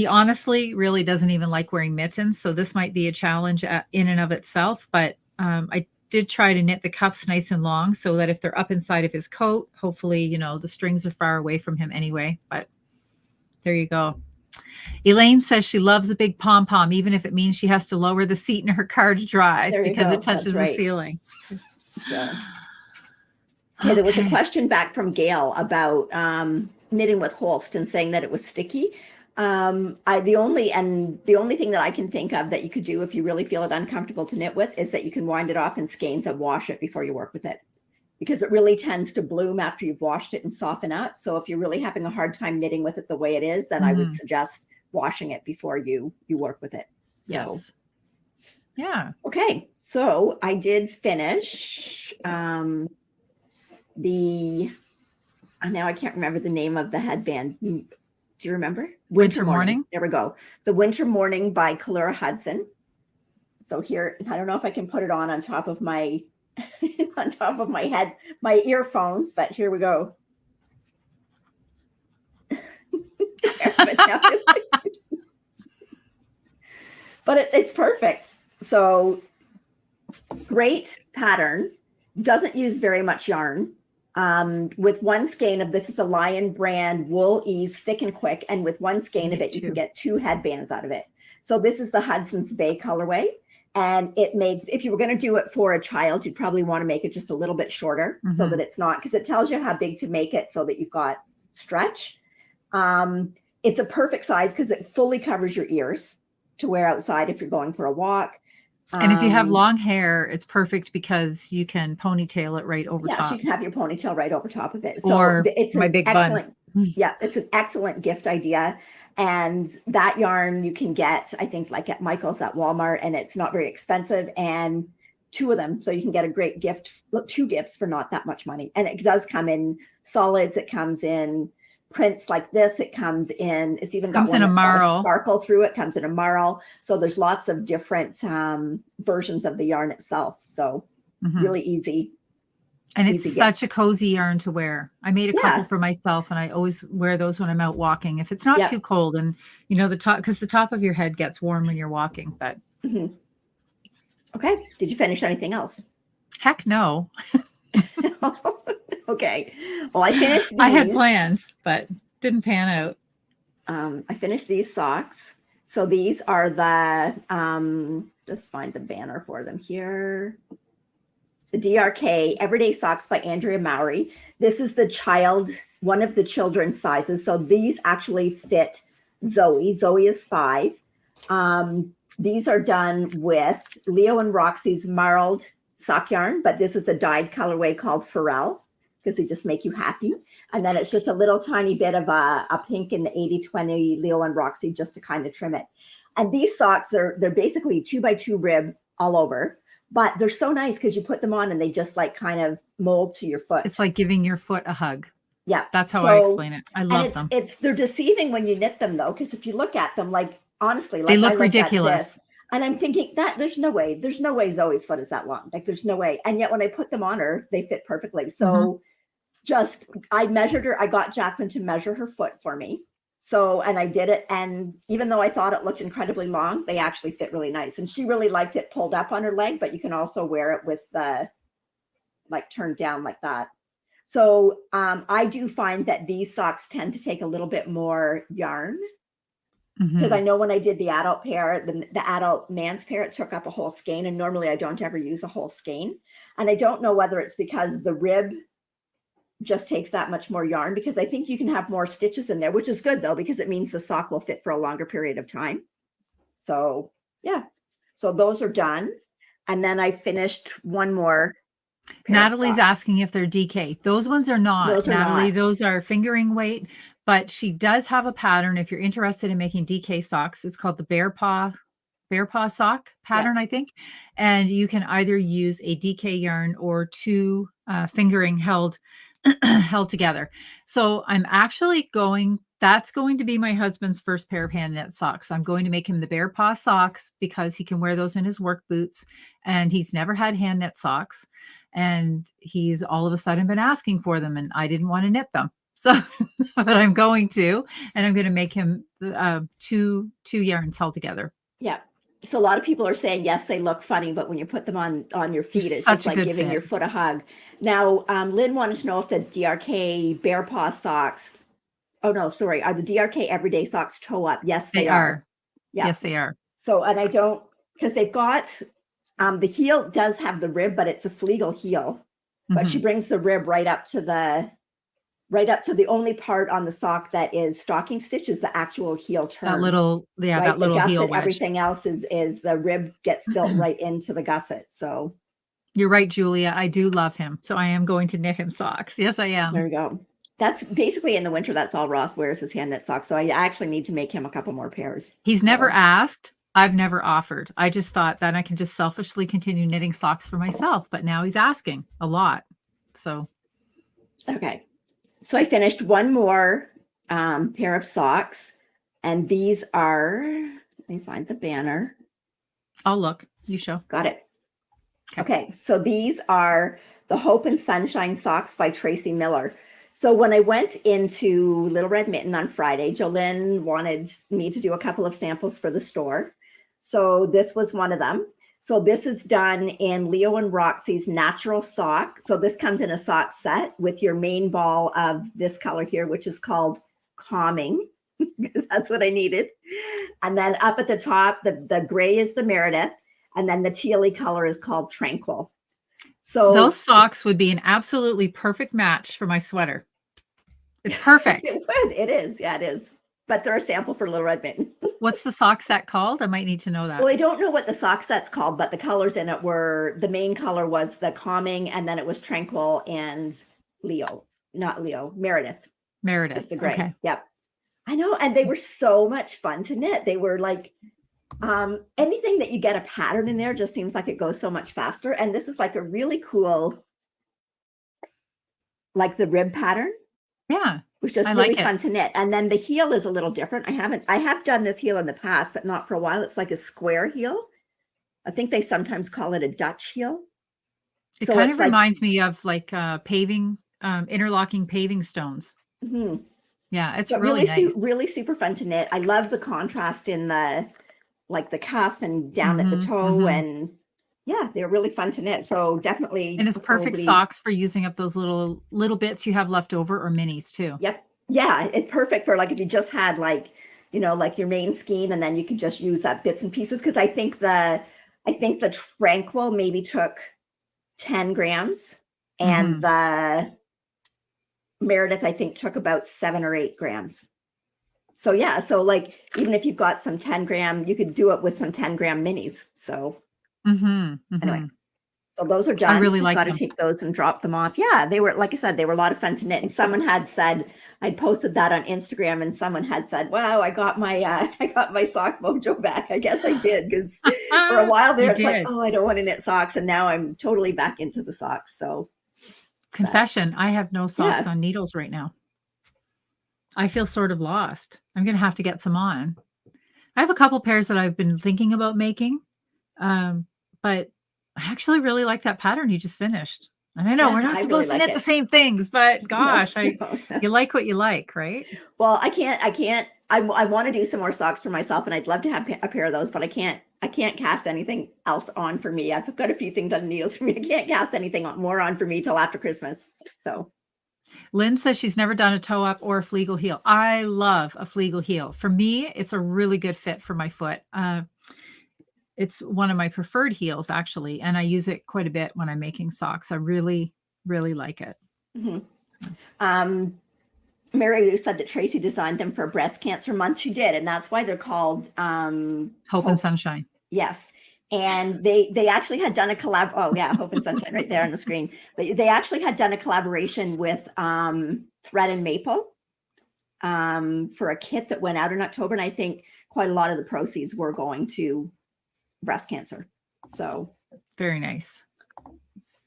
honestly really doesn't even like wearing mittens. So this might be a challenge in and of itself, but I did try to knit the cuffs nice and long so that if they're up inside of his coat, hopefully, the strings are far away from him anyway, but there you go. Elaine says she loves a big pom-pom, even if it means she has to lower the seat in her car to drive because it touches the ceiling. So. Okay, there was a question back from Gail about knitting with Holst and saying that it was sticky. The only thing that I can think of that you could do if you really feel it uncomfortable to knit with is that you can wind it off in skeins and wash it before you work with it, because it really tends to bloom after you've washed it and soften up. So if you're really having a hard time knitting with it the way it is, then I would suggest washing it before you work with it. So, yes. Yeah. Okay. So I did finish now I can't remember the name of the headband. Do you remember? Winter Morning. There we go. The Winter Morning by Kalura Hudson. So here, I don't know if I can put it on top of my head, my earphones, but here we go. But it's perfect. So great pattern. Doesn't use very much yarn. With one skein of this is the Lion brand Wool Ease Thick and Quick, and with one skein of it, you can get 2 headbands out of it. So this is the Hudson's Bay colorway, and it makes, if you were going to do it for a child, you'd probably want to make it just a little bit shorter so that it's not, because it tells you how big to make it so that you've got stretch. It's a perfect size because it fully covers your ears to wear outside if you're going for a walk. And if you have long hair, it's perfect because you can ponytail it right over top. Yeah, so you can have your ponytail right over top of it. So or it's my big bun. Yeah, it's an excellent gift idea. And that yarn you can get, I think, like at Michael's at Walmart, and it's not very expensive. And 2 of them, so you can get a great gift, 2 gifts for not that much money. And it does come in solids. It comes in prints like this. It comes in, it's even got one that's got a sparkle through it, comes in a marl. So there's lots of different versions of the yarn itself. So really easy. And it's such a cozy yarn to wear. I made a couple for myself, and I always wear those when I'm out walking. If it's not too cold, and the top, because the top of your head gets warm when you're walking, but. Okay. Did you finish anything else? Heck no. Okay. Well, I finished these. I had plans, but didn't pan out. I finished these socks. So these are the, just find the banner for them here. The DRK Everyday Socks by Andrea Mowry. This is one of the children's sizes. So these actually fit Zoe. Zoe is 5. These are done with Leo and Roxy's marled sock yarn, but this is the dyed colorway called Pharrell, because they just make you happy. And then it's just a little tiny bit of a pink in the 80/20 Leo and Roxy just to kind of trim it. And these socks, they're basically 2x2 rib all over. But they're so nice because you put them on and they just like kind of mold to your foot. It's like giving your foot a hug. Yeah. That's how I explain it. I love them. They're deceiving when you knit them though, because if you look at them, like honestly, like they look I look ridiculous. At this, and I'm thinking that there's no way Zoe's foot is that long. Like there's no way. And yet when I put them on her, they fit perfectly. So I measured her. I got Jacqueline to measure her foot for me. So, and I did it. And even though I thought it looked incredibly long, they actually fit really nice. And she really liked it pulled up on her leg, but you can also wear it with like turned down like that. So I do find that these socks tend to take a little bit more yarn, because I know when I did the adult pair, the adult man's pair, it took up a whole skein. And normally I don't ever use a whole skein. And I don't know whether it's because the rib just takes that much more yarn, because I think you can have more stitches in there, which is good though, because it means the sock will fit for a longer period of time. So yeah, so those are done. And then I finished one more. Natalie's asking if they're DK. Those ones are not. Those are Natalie, not. Those are fingering weight, but she does have a pattern. If you're interested in making DK socks, it's called the bear paw sock pattern, I think. And you can either use a DK yarn or two fingering held together. So I'm actually that's going to be my husband's first pair of hand knit socks. I'm going to make him the bear paw socks because he can wear those in his work boots, and he's never had hand knit socks. And he's all of a sudden been asking for them, and I didn't want to knit them. So, but I'm going to, and I'm going to make him two yarns held together. Yeah. So a lot of people are saying, yes, they look funny, but when you put them on your feet, it's just like giving your foot a hug. Now, Lynn wanted to know if the DRK Bear Paw socks, are the DRK Everyday socks toe up? Yes, they are. Yeah. Yes, they are. So, and I don't, because they've got, the heel does have the rib, but it's a Flegel heel, but she brings the rib right up to the only part on the sock that is stocking stitch is the actual heel turn. That little heel wedge. Everything else is the rib gets built right into the gusset. So you're right, Julia. I do love him. So I am going to knit him socks. Yes, I am. There you go. That's basically in the winter. That's all Ross wears, his hand knit socks. So I actually need to make him a couple more pairs. He's never asked. I've never offered. I just thought that I can just selfishly continue knitting socks for myself. But now he's asking a lot. So. Okay. So I finished one more pair of socks, and these are, let me find the banner. I'll look. You show. Got it. Okay. So these are the Hope and Sunshine socks by Tracy Miller. So when I went into Little Red Mitten on Friday, Jolynn wanted me to do a couple of samples for the store. So this was one of them. So this is done in Leo and Roxy's natural sock. So this comes in a sock set with your main ball of this color here, which is called Calming, because that's what I needed. And then up at the top, the gray is the Meredith, and then the tealy color is called Tranquil. So those socks would be an absolutely perfect match for my sweater. It's perfect. It is. Yeah, it is. But they're a sample for Little Red Mitten. What's the sock set called? I might need to know that. Well, I don't know what the sock set's called, but the colors in it were, the main color was the Calming, and then it was Tranquil and Meredith. Just the gray. Okay. Yep. I know. And they were so much fun to knit. They were like, anything that you get a pattern in there just seems like it goes so much faster. And this is like a really cool, like the rib pattern. Yeah. Which is really fun to knit. And then the heel is a little different. I have done this heel in the past, but not for a while. It's like a square heel. I think they sometimes call it a Dutch heel. It kind of reminds me of like paving, interlocking paving stones. Yeah, it's really nice. Really super fun to knit. I love the contrast in the cuff and down at the toe, and yeah, they're really fun to knit. So definitely. And it's perfect socks for using up those little bits you have left over, or minis too. Yep. Yeah, it's perfect for like if you just had like your main skein, and then you could just use up bits and pieces. Because I think the Tranquil maybe took 10 grams, and the Meredith I think took about 7 or 8 grams. So yeah, so like even if you've got some 10 gram, you could do it with some 10 gram minis. So anyway, so those are done. I really like them. Got to take those and drop them off. Yeah, they were, like I said, they were a lot of fun to knit. And someone had said, I'd posted that on Instagram, and someone had said, "Wow, I got my sock mojo back." I guess I did, because for a while there, You it's like, did. oh, I don't want to knit socks, and now I'm totally back into the socks. So, Confession, I have no socks yeah. on needles right now. I feel sort of lost. I'm going to have to get some on. I have a couple pairs that I've been thinking about making, but I actually really like that pattern you just finished. And I know Yeah, we're not I really supposed to like knit the it. same things, but No, gosh, no. you like what you like, right? Well, I can't. I want to do some more socks for myself, and I'd love to have a pair of those, but I can't cast anything else on for me. I've got a few things on needles for me. I can't cast anything more on for me till after Christmas. So, Lynn says she's never done a toe up or a fleagle heel. I love a fleagle heel. For me, it's a really good fit for my foot. It's one of my preferred heels, actually, and I use it quite a bit when I'm making socks. I really, really like it. Mary Lou said that Tracy designed them for Breast Cancer Month. She did, and that's why they're called Hope and Sunshine. Yes. And they actually had done a oh yeah, Hope and Sunshine right there on the screen. They actually had done a collaboration with Thread and Maple for a kit that went out in October, and I think quite a lot of the proceeds were going to breast cancer. So very nice.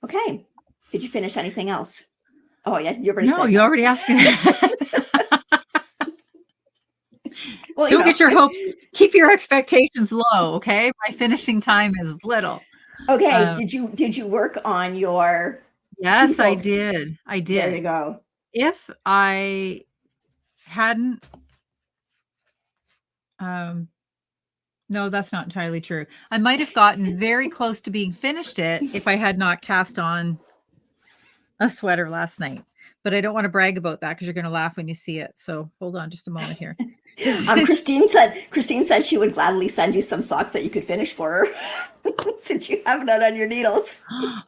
Okay. Did you finish anything else? Oh yeah, you already no, said you no. already asked me that. Well, don't get your hopes, keep your expectations low, okay? My finishing time is little. Okay, did you work on your Yes, I did. There you go. If I hadn't no, that's not entirely true. I might have gotten very close to being finished if I had not cast on a sweater last night. But I don't want to brag about that because you're going to laugh when you see it. So hold on just a moment here. Christine said she would gladly send you some socks that you could finish for her since you have none on your needles.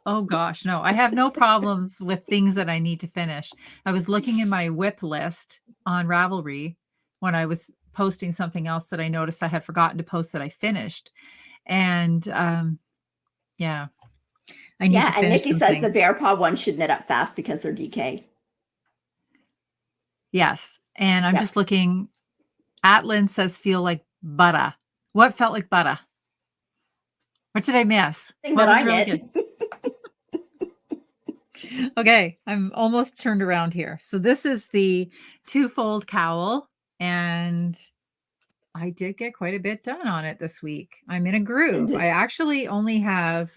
Oh gosh, no, I have no problems with things that I need to finish. I was looking in my WIP list on Ravelry when I was posting something else that I noticed I had forgotten to post that I finished. And yeah, I need to finish. And Nikki says things. the bear paw one should knit up fast because they're DK. Yes. And I'm just looking. Atlin says feel like butter. What felt like butter? What did I miss? What was really good? Okay, I'm almost turned around here. So this is the two-fold cowl, and I did get quite a bit done on it this week. I'm in a groove. I actually only have,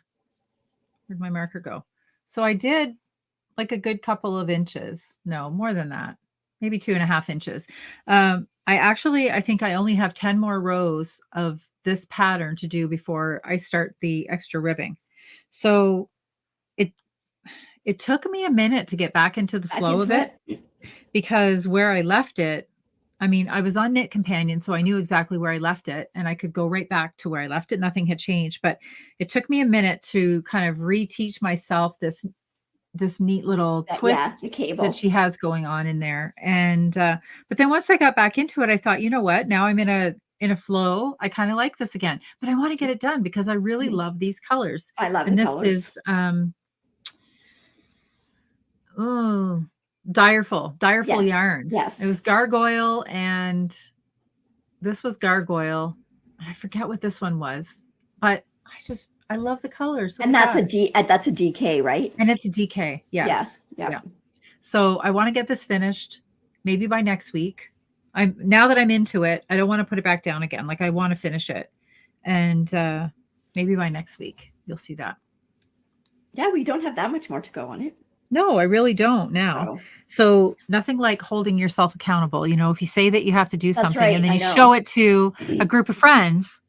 where'd my marker go? So I did like a good couple of inches. No, more than that. Maybe 2.5 inches. I think I only have 10 more rows of this pattern to do before I start the extra ribbing. So it took me a minute to get back into the flow of it because where I left it, I mean, I was on Knit Companion, so I knew exactly where I left it and I could go right back to where I left it. Nothing had changed, but it took me a minute to kind of reteach myself this neat little twist that she has going on in there. And, but then once I got back into it, I thought, you know what, now I'm in a flow. I kind of like this again, but I want to get it done because I really love these colors. I love and the this colors. Is, Direful yarns. Yes. It was Gargoyle and this was Gargoyle. I forget what this one was, but I love the colors. And that's a DK, right? And it's a DK. Yes. Yeah. So I want to get this finished maybe by next week. Now that I'm into it, I don't want to put it back down again. Like I want to finish it. And maybe by next week, you'll see that. Yeah, we don't have that much more to go on it. No, I really don't now. So nothing like holding yourself accountable. You know, if you say that you have to do something and then you show it to a group of friends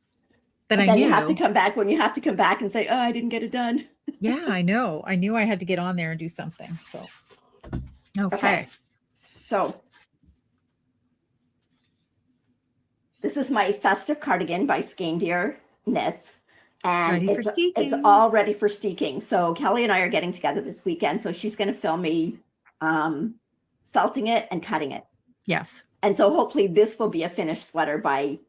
that I knew. You have to come back when you have to come back and say, oh, I didn't get it done. Yeah, I know. I knew I had to get on there and do something. So, okay. So this is my festive cardigan by Skein Knits. And it's all ready for steeking. So Kelly and I are getting together this weekend. So she's going to film me felting it and cutting it. Yes. And so hopefully this will be a finished sweater by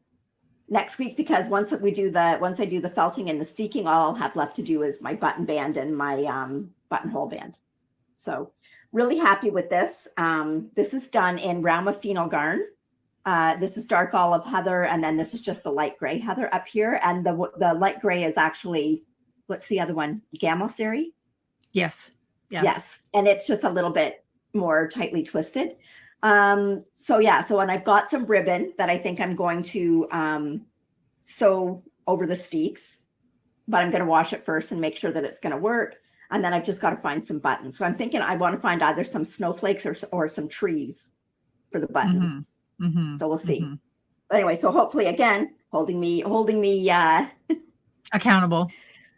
next week, because once I do the felting and the steeking, all I'll have left to do is my button band and my buttonhole band. So really happy with this. This is done in Ramafino garn. This is dark olive heather, and then this is just the light gray heather up here. And the light gray is actually, what's the other one? Gamoseri? Yes. Yes. And it's just a little bit more tightly twisted. So and I've got some ribbon that I think I'm going to sew over the steeks, but I'm going to wash it first and make sure that it's going to work. And then I've just got to find some buttons. So I'm thinking I want to find either some snowflakes or some trees for the buttons. So we'll see. But anyway, so hopefully, again, holding me accountable.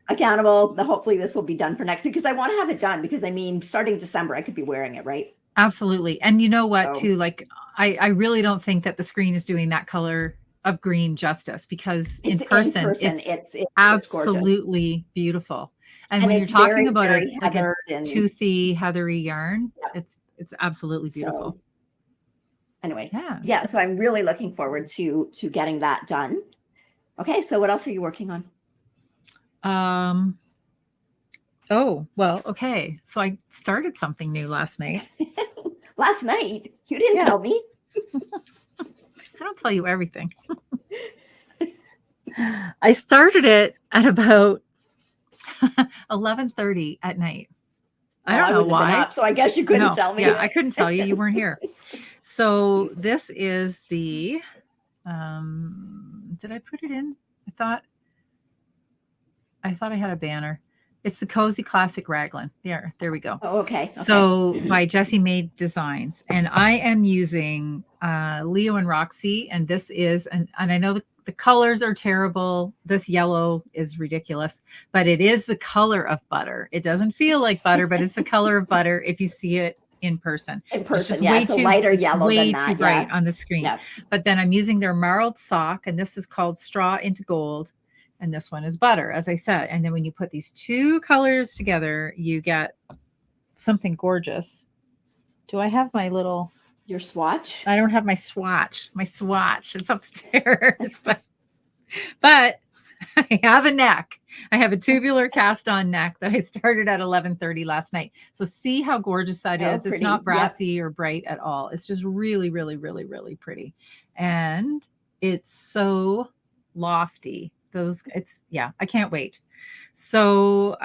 Hopefully this will be done for next week, because I want to have it done, because I mean, starting December, I could be wearing it, right? Absolutely. And you know what, too, like I really don't think that the screen is doing that color of green justice, because in person it's absolutely beautiful. And when you're talking about like a toothy, heathery yarn, it's absolutely beautiful. So, anyway, so I'm really looking forward to getting that done. Okay, so what else are you working on? Oh, well, okay. So I started something new last night. Last night? You didn't tell me. I don't tell you everything. I started it at about 11:30 at night. I don't know why. Up, so I guess you couldn't tell me. Yeah, I couldn't tell you. You weren't here. So this is the, did I put it in? I thought I had a banner. It's the Cozy Classic Raglan. There we go. Oh, okay. So by Jessie Made Designs. And I am using Leo and Roxy. And this is, and I know the colors are terrible. This yellow is ridiculous, but it is the color of butter. It doesn't feel like butter, but it's the color of butter if you see it in person. It's a lighter yellow way than that. Too bright on the screen. Yeah. But then I'm using their marled sock, and this is called Straw into Gold. And this one is butter, as I said. And then when you put these two colors together, you get something gorgeous. Do I have my little... Your swatch? I don't have my swatch. My swatch. It's upstairs. but I have a neck. I have a tubular cast on neck that I started at 11:30 last night. So see how gorgeous that is. Pretty. It's not brassy or bright at all. It's just really, really, really, really pretty. And it's so lofty. I can't wait. So,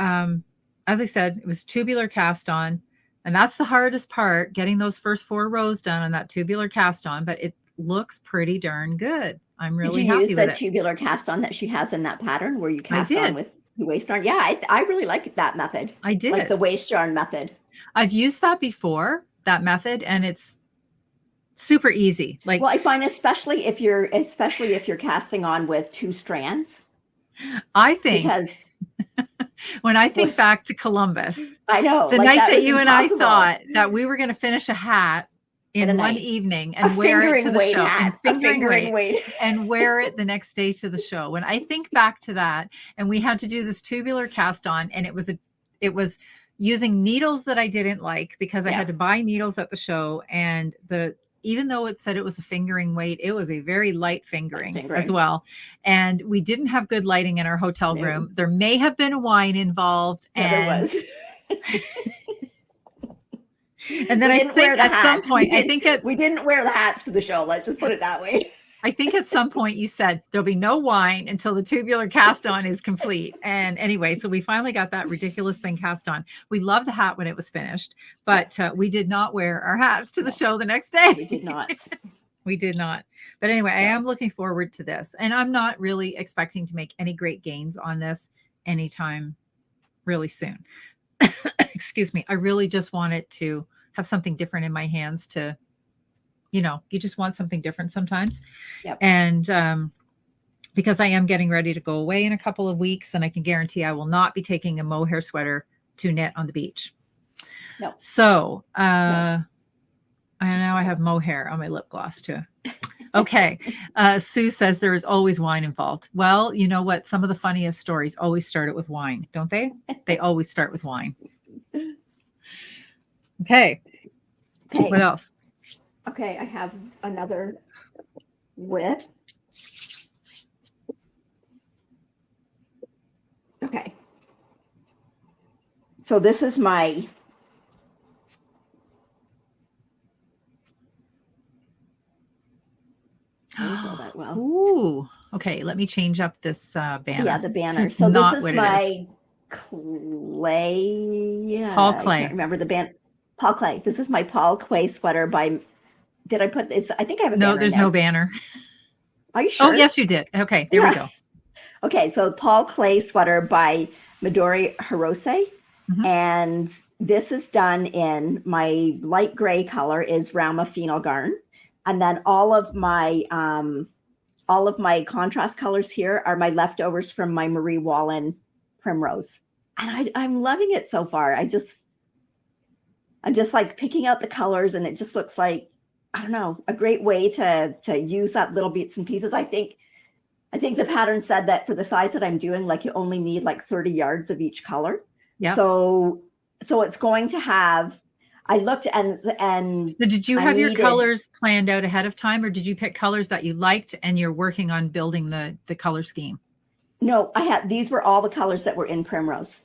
as I said, it was tubular cast on, and that's the hardest part, getting those first 4 rows done on that tubular cast on, but it looks pretty darn good. I'm really happy with it. Did you use the tubular cast on that she has in that pattern where you cast on with the waist yarn? Yeah, I really like that method. I did. Like the waist yarn method. I've used that before, that method, and it's super easy. Like, well, I find especially if you're casting on with 2 strands. I think because when I think back to Columbus, I know the night that you and I thought that we were going to finish a hat in one evening and wear it to the show, and wear it the next day to the show. When I think back to that, and we had to do this tubular cast on, and it was using needles that I didn't like because I had to buy needles at the show, and even though it said it was a fingering weight, it was a very light fingering as well. And we didn't have good lighting in our hotel room. There may have been wine involved. There was. And then I think at some point, we didn't wear the hats to the show. Let's just put it that way. I think at some point you said there'll be no wine until the tubular cast on is complete. And anyway, so we finally got that ridiculous thing cast on. We loved the hat when it was finished, but we did not wear our hats to the show the next day. We did not. We did not. But anyway, I am looking forward to this. And I'm not really expecting to make any great gains on this anytime really soon. Excuse me. I really just wanted to have something different in my hands to, you just want something different sometimes. Yep. And because I am getting ready to go away in a couple of weeks, and I can guarantee I will not be taking a mohair sweater to knit on the beach. No. So I have mohair on my lip gloss too. Okay. Sue says there is always wine involved. Well, you know what? Some of the funniest stories always start with wine, don't they? They always start with wine. Okay. What else? Okay, I have another width. Okay. So this is my works all that well. Ooh. Okay, let me change up this banner. Yeah, the banner. It's So this not is what it is. my clay. Paul I Clay. can't remember the band. Paul Clay. This is my Paul Clay sweater by. Did I put this? I think I have a banner. No, there's no banner. Are you sure? Oh, yes, you did. Okay, there we go. Okay, so Paul Clay sweater by Midori Hirose. Mhm. And this is done in my light gray color is Rauma Phenol Garn. And then all of my contrast colors here are my leftovers from my Marie Wallen Primrose. And I'm loving it so far. I'm just like picking out the colors, and it just looks like, I don't know, a great way to use up little bits and pieces. I think the pattern said that for the size that I'm doing, like you only need like 30 yards of each color. Yeah. So it's going to have, I looked and So did you have your colors planned out ahead of time, or did you pick colors that you liked and you're working on building the color scheme? No, these were all the colors that were in Primrose.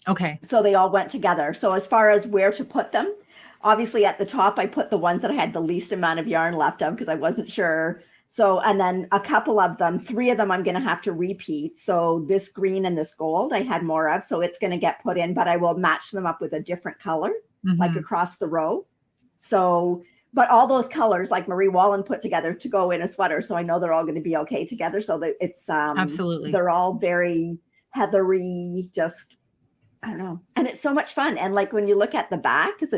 Okay. So they all went together. So as far as where to put them, obviously at the top, I put the ones that I had the least amount of yarn left of because I wasn't sure. So, and then a couple of them, 3 of them, I'm going to have to repeat. So this green and this gold, I had more of, so it's going to get put in, but I will match them up with a different color, like across the row. So, but all those colors, like Marie Wallen put together to go in a sweater. So I know they're all going to be okay together. So that it's, absolutely, they're all very heathery, just, I don't know. And it's so much fun. And like when you look at the back, because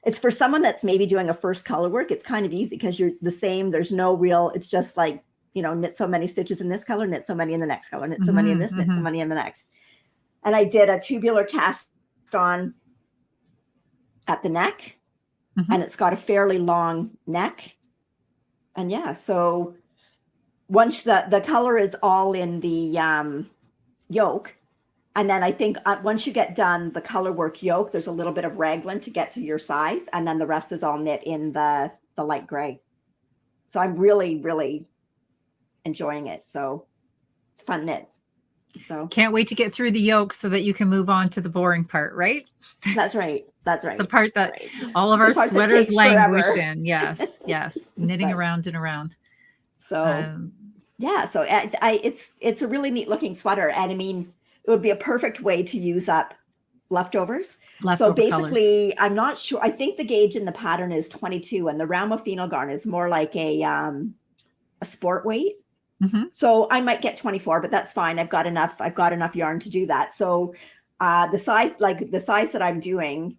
it's for someone that's maybe doing a first color work, it's kind of easy because you're the same. There's no real, it's just like, knit so many stitches in this color, knit so many in the next color, knit so many in this, knit so many in the next. And I did a tubular cast on at the neck, and it's got a fairly long neck. And yeah, so once the color is all in the yoke, and then I think once you get done the color work yoke, there's a little bit of raglan to get to your size. And then the rest is all knit in the light gray. So I'm really, really enjoying it. So it's fun knit. So can't wait to get through the yoke so that you can move on to the boring part, right? That's right. That's right. The part that all of our sweaters languish in. Yes. Yes. Knitting around and around. So yeah. So it's a really neat looking sweater. And I mean, it would be a perfect way to use up leftovers. So basically, colors. I'm not sure. I think the gauge in the pattern is 22, and the Rauma Phenol Garn is more like a sport weight. So I might get 24, but that's fine. I've got enough yarn to do that. So the size that I'm doing,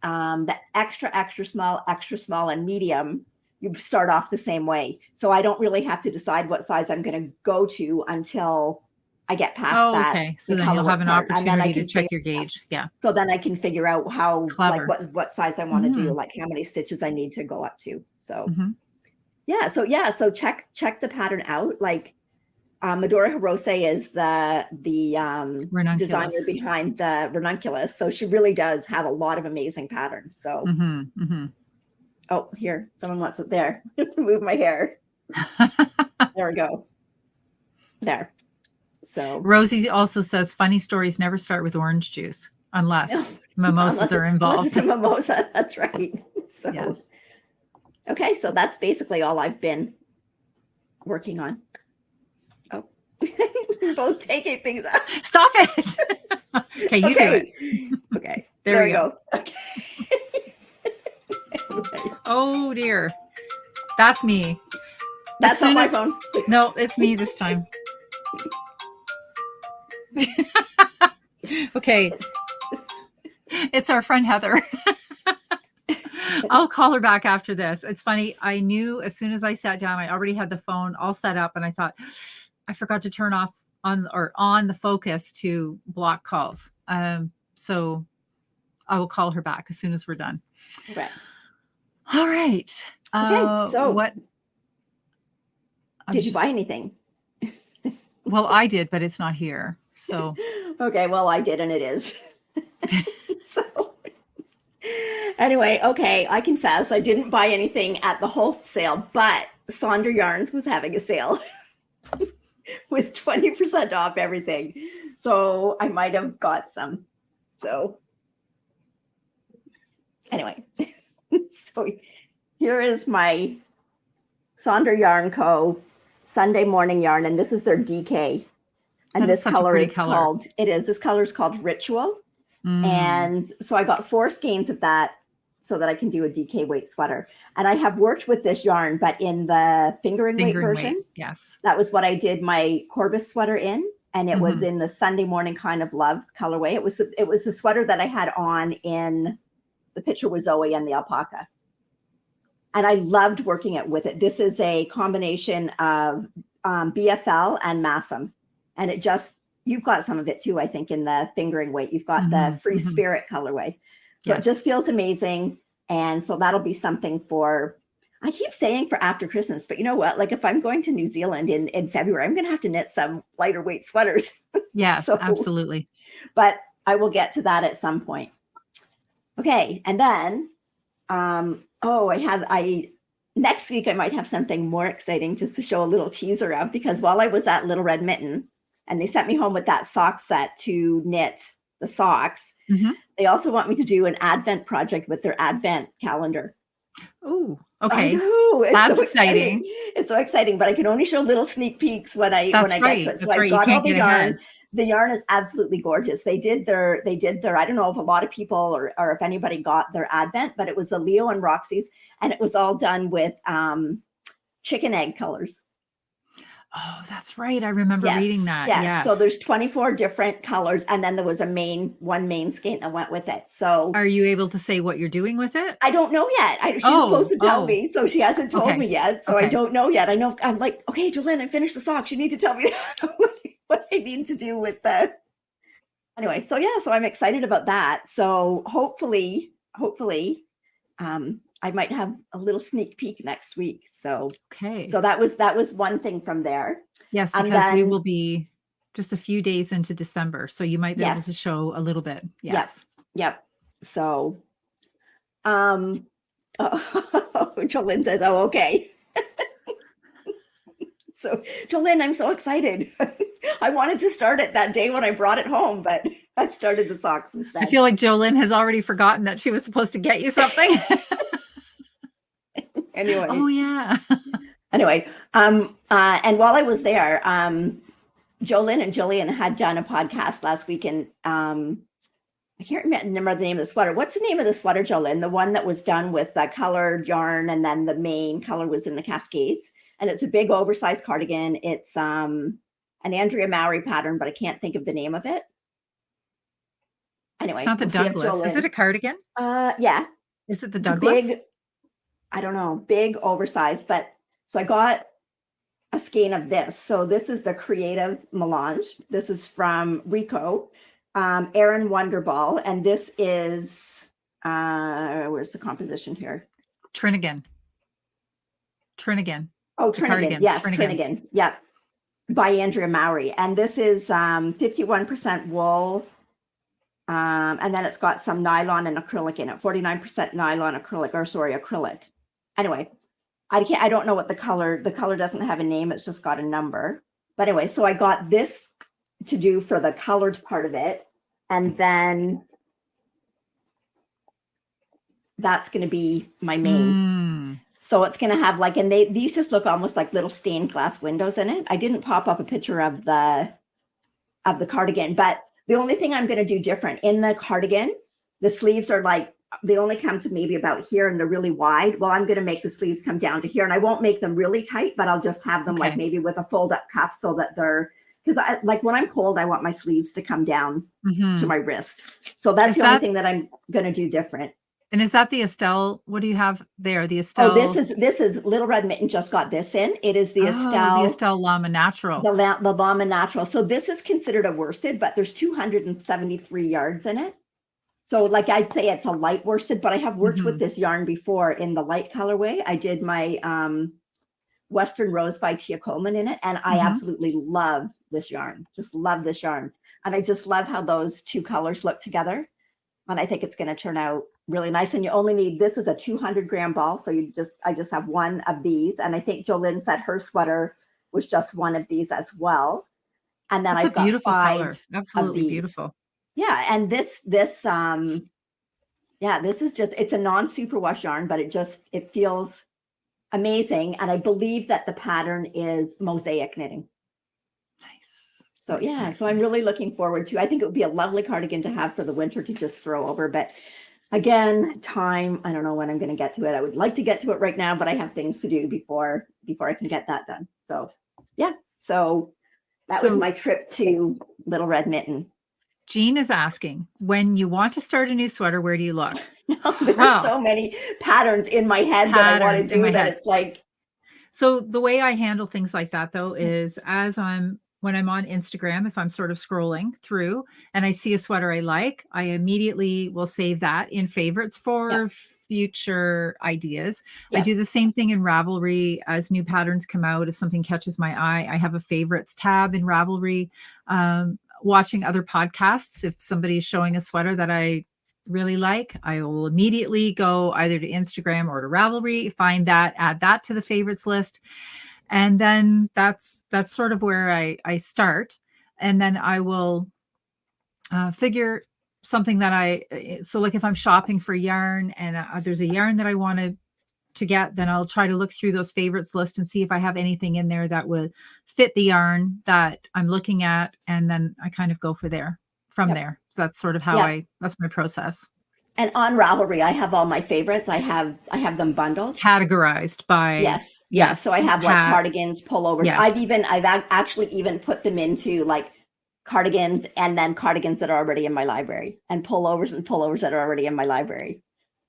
the extra small, and medium, you start off the same way. So I don't really have to decide what size I'm going to go to until I get past that. Okay. So then you'll have an opportunity to check your gauge. Yeah. So then I can figure out how, like what size I want to do, like how many stitches I need to go up to. So yeah. So check the pattern out. Like Midori Hirose is the designer behind the Ranunculus. So she really does have a lot of amazing patterns. So oh, here, someone wants it there. Move my hair. There we go. There. So Rosie also says funny stories never start with orange juice unless mimosas are involved. Unless it's a mimosa, that's right. So yes. Okay, so that's basically all I've been working on. Oh, you're both taking things up. Stop it. Okay, you do it. Okay. There we go. Okay. Oh dear. That's me. That's not my phone. No, it's me this time. Okay. It's our friend Heather. I'll call her back after this. It's funny. I knew as soon as I sat down, I already had the phone all set up, and I thought I forgot to turn off on the focus to block calls. So I will call her back as soon as we're done. Okay. All right. Okay. So what did you buy anything? Well, I did, but it's not here. So okay, well, I did, and it is. So anyway, okay, I confess I didn't buy anything at the wholesale, but Sonder Yarns was having a sale with 20% off everything. So I might have got some. So anyway, so here is my Sonder Yarn Co. Sunday Morning Yarn, and this is their DK. And That is this such a color pretty is color. called, this color is called Ritual. And so I got 4 skeins of that so that I can do a DK weight sweater. And I have worked with this yarn, but in the fingering weight version. Yes. That was what I did my Corbis sweater in. And it was in the Sunday Morning Kind of Love colorway. It was the sweater that I had on in the picture with Zoe and the alpaca. And I loved working it with it. This is a combination of BFL and Massam. And it just, you've got some of it too, I think, in the fingering weight. You've got the Free Spirit colorway. So it just feels amazing. And so that'll be something for, I keep saying for after Christmas, but you know what? Like if I'm going to New Zealand in February, I'm going to have to knit some lighter weight sweaters. Yes, so, absolutely. But I will get to that at some point. Okay. And then, next week I might have something more exciting just to show a little teaser of, because while I was at Little Red Mitten and they sent me home with that sock set to knit the socks, they also want me to do an Advent project with their Advent calendar. Oh, okay. I know. That's so exciting. It's so exciting, but I can only show little sneak peeks when I get to it. So I've got all the yarn. Ahead. The yarn is absolutely gorgeous. They did their, I don't know if a lot of people or if anybody got their Advent, but it was the Leo and Roxy's, and it was all done with chicken egg colors. Oh, that's right. I remember reading that. Yes. So there's 24 different colors, and then there was one main skein that went with it. So are you able to say what you're doing with it? I don't know yet. She was supposed to tell me, so she hasn't told me yet. So I don't know yet. I know I'm like, okay, Jolene, I finished the socks. You need to tell me what I need to do with that. Anyway, so so I'm excited about that. So hopefully, I might have a little sneak peek next week. So so that was one thing from there. Yes, because then, we will be just a few days into December, so you might be able to show a little bit. Yes. Yep. So, Jolene says, "Oh, okay." So, Jolene, I'm so excited. I wanted to start it that day when I brought it home, but I started the socks instead. I feel like Jolene has already forgotten that she was supposed to get you something. Anyway. Oh yeah. Anyway, and while I was there, Jolene and Jillian had done a podcast last week, and I can't remember the name of the sweater. What's the name of the sweater, Jolene? The one that was done with colored yarn, and then the main color was in the Cascades. And it's a big oversized cardigan. It's an Andrea Mowry pattern, but I can't think of the name of it. Anyway, it's not the Douglas. Is it a cardigan? Yeah. Is it the Douglas? Big, I don't know, big oversized. But so I got a skein of this. So this is the Creative Melange. This is from Rico, Erin Wonderball, and this is where's the composition here? Trinigan. Oh, Trinigan. Yes, Trinigan. Yep. By Andrea Mowry. And this is 51% wool. And then it's got some nylon and acrylic in it. 49% nylon acrylic. Anyway, I don't know what the color doesn't have a name. It's just got a number. But anyway, so I got this to do for the colored part of it. And then that's going to be my main. So it's going to have and these just look almost like little stained glass windows in it. I didn't pop up a picture of the cardigan, but the only thing I'm going to do different in the cardigan, the sleeves are they only come to maybe about here and they're really wide. Well, I'm going to make the sleeves come down to here, and I won't make them really tight, but I'll just have them maybe with a fold up cuff so that they're, because when I'm cold, I want my sleeves to come down to my wrist. So that's the only thing that I'm going to do different. And is that the Estelle? What do you have there? The Estelle. Oh, this is Little Red Mitten just got this in. It is the Estelle. The Estelle Llama Natural. The Llama Natural. So this is considered a worsted, but there's 273 yards in it. So I'd say it's a light worsted, but I have worked with this yarn before in the light colorway. I did my Western Rose by Tia Coleman in it, and I absolutely love this yarn. Just love this yarn. And I just love how those two colors look together. And I think it's going to turn out really nice. And you only need, this is a 200-gram ball. So I just have one of these. And I think Jolene said her sweater was just one of these as well. And then I've got 5 color. Absolutely beautiful. Yeah. And this is just, it's a non-superwash yarn, but it feels amazing. And I believe that the pattern is mosaic knitting. Nice. So Nice, yeah, nice, so I'm nice. really looking forward to, I think it would be a lovely cardigan to have for the winter to just throw over. But again, time, I don't know when I'm going to get to it. I would like to get to it right now, but I have things to do before I can get that done. So yeah, so that was my trip to Little Red Mitten. Jean is asking, when you want to start a new sweater, where do you look? There's so many patterns in my head that I want to do that it's like. So the way I handle things like that, though, is when I'm on Instagram, if I'm sort of scrolling through and I see a sweater I like, I immediately will save that in favorites for future ideas. I do the same thing in Ravelry as new patterns come out. If something catches my eye, I have a favorites tab in Ravelry. Watching other podcasts, if somebody's showing a sweater that I really like, I will immediately go either to Instagram or to Ravelry, find that, add that to the favorites list. And then that's sort of where I start. And then I will figure something that so like if I'm shopping for yarn and there's a yarn that I want to get, then I'll try to look through those favorites list and see if I have anything in there that would fit the yarn that I'm looking at. And then I kind of go from there. So that's sort of how that's my process. And on Ravelry, I have all my favorites. I have them bundled, categorized by yes. So I have like cardigans, pullovers. Yes. I've actually even put them into like cardigans and then cardigans that are already in my library, and pullovers that are already in my library.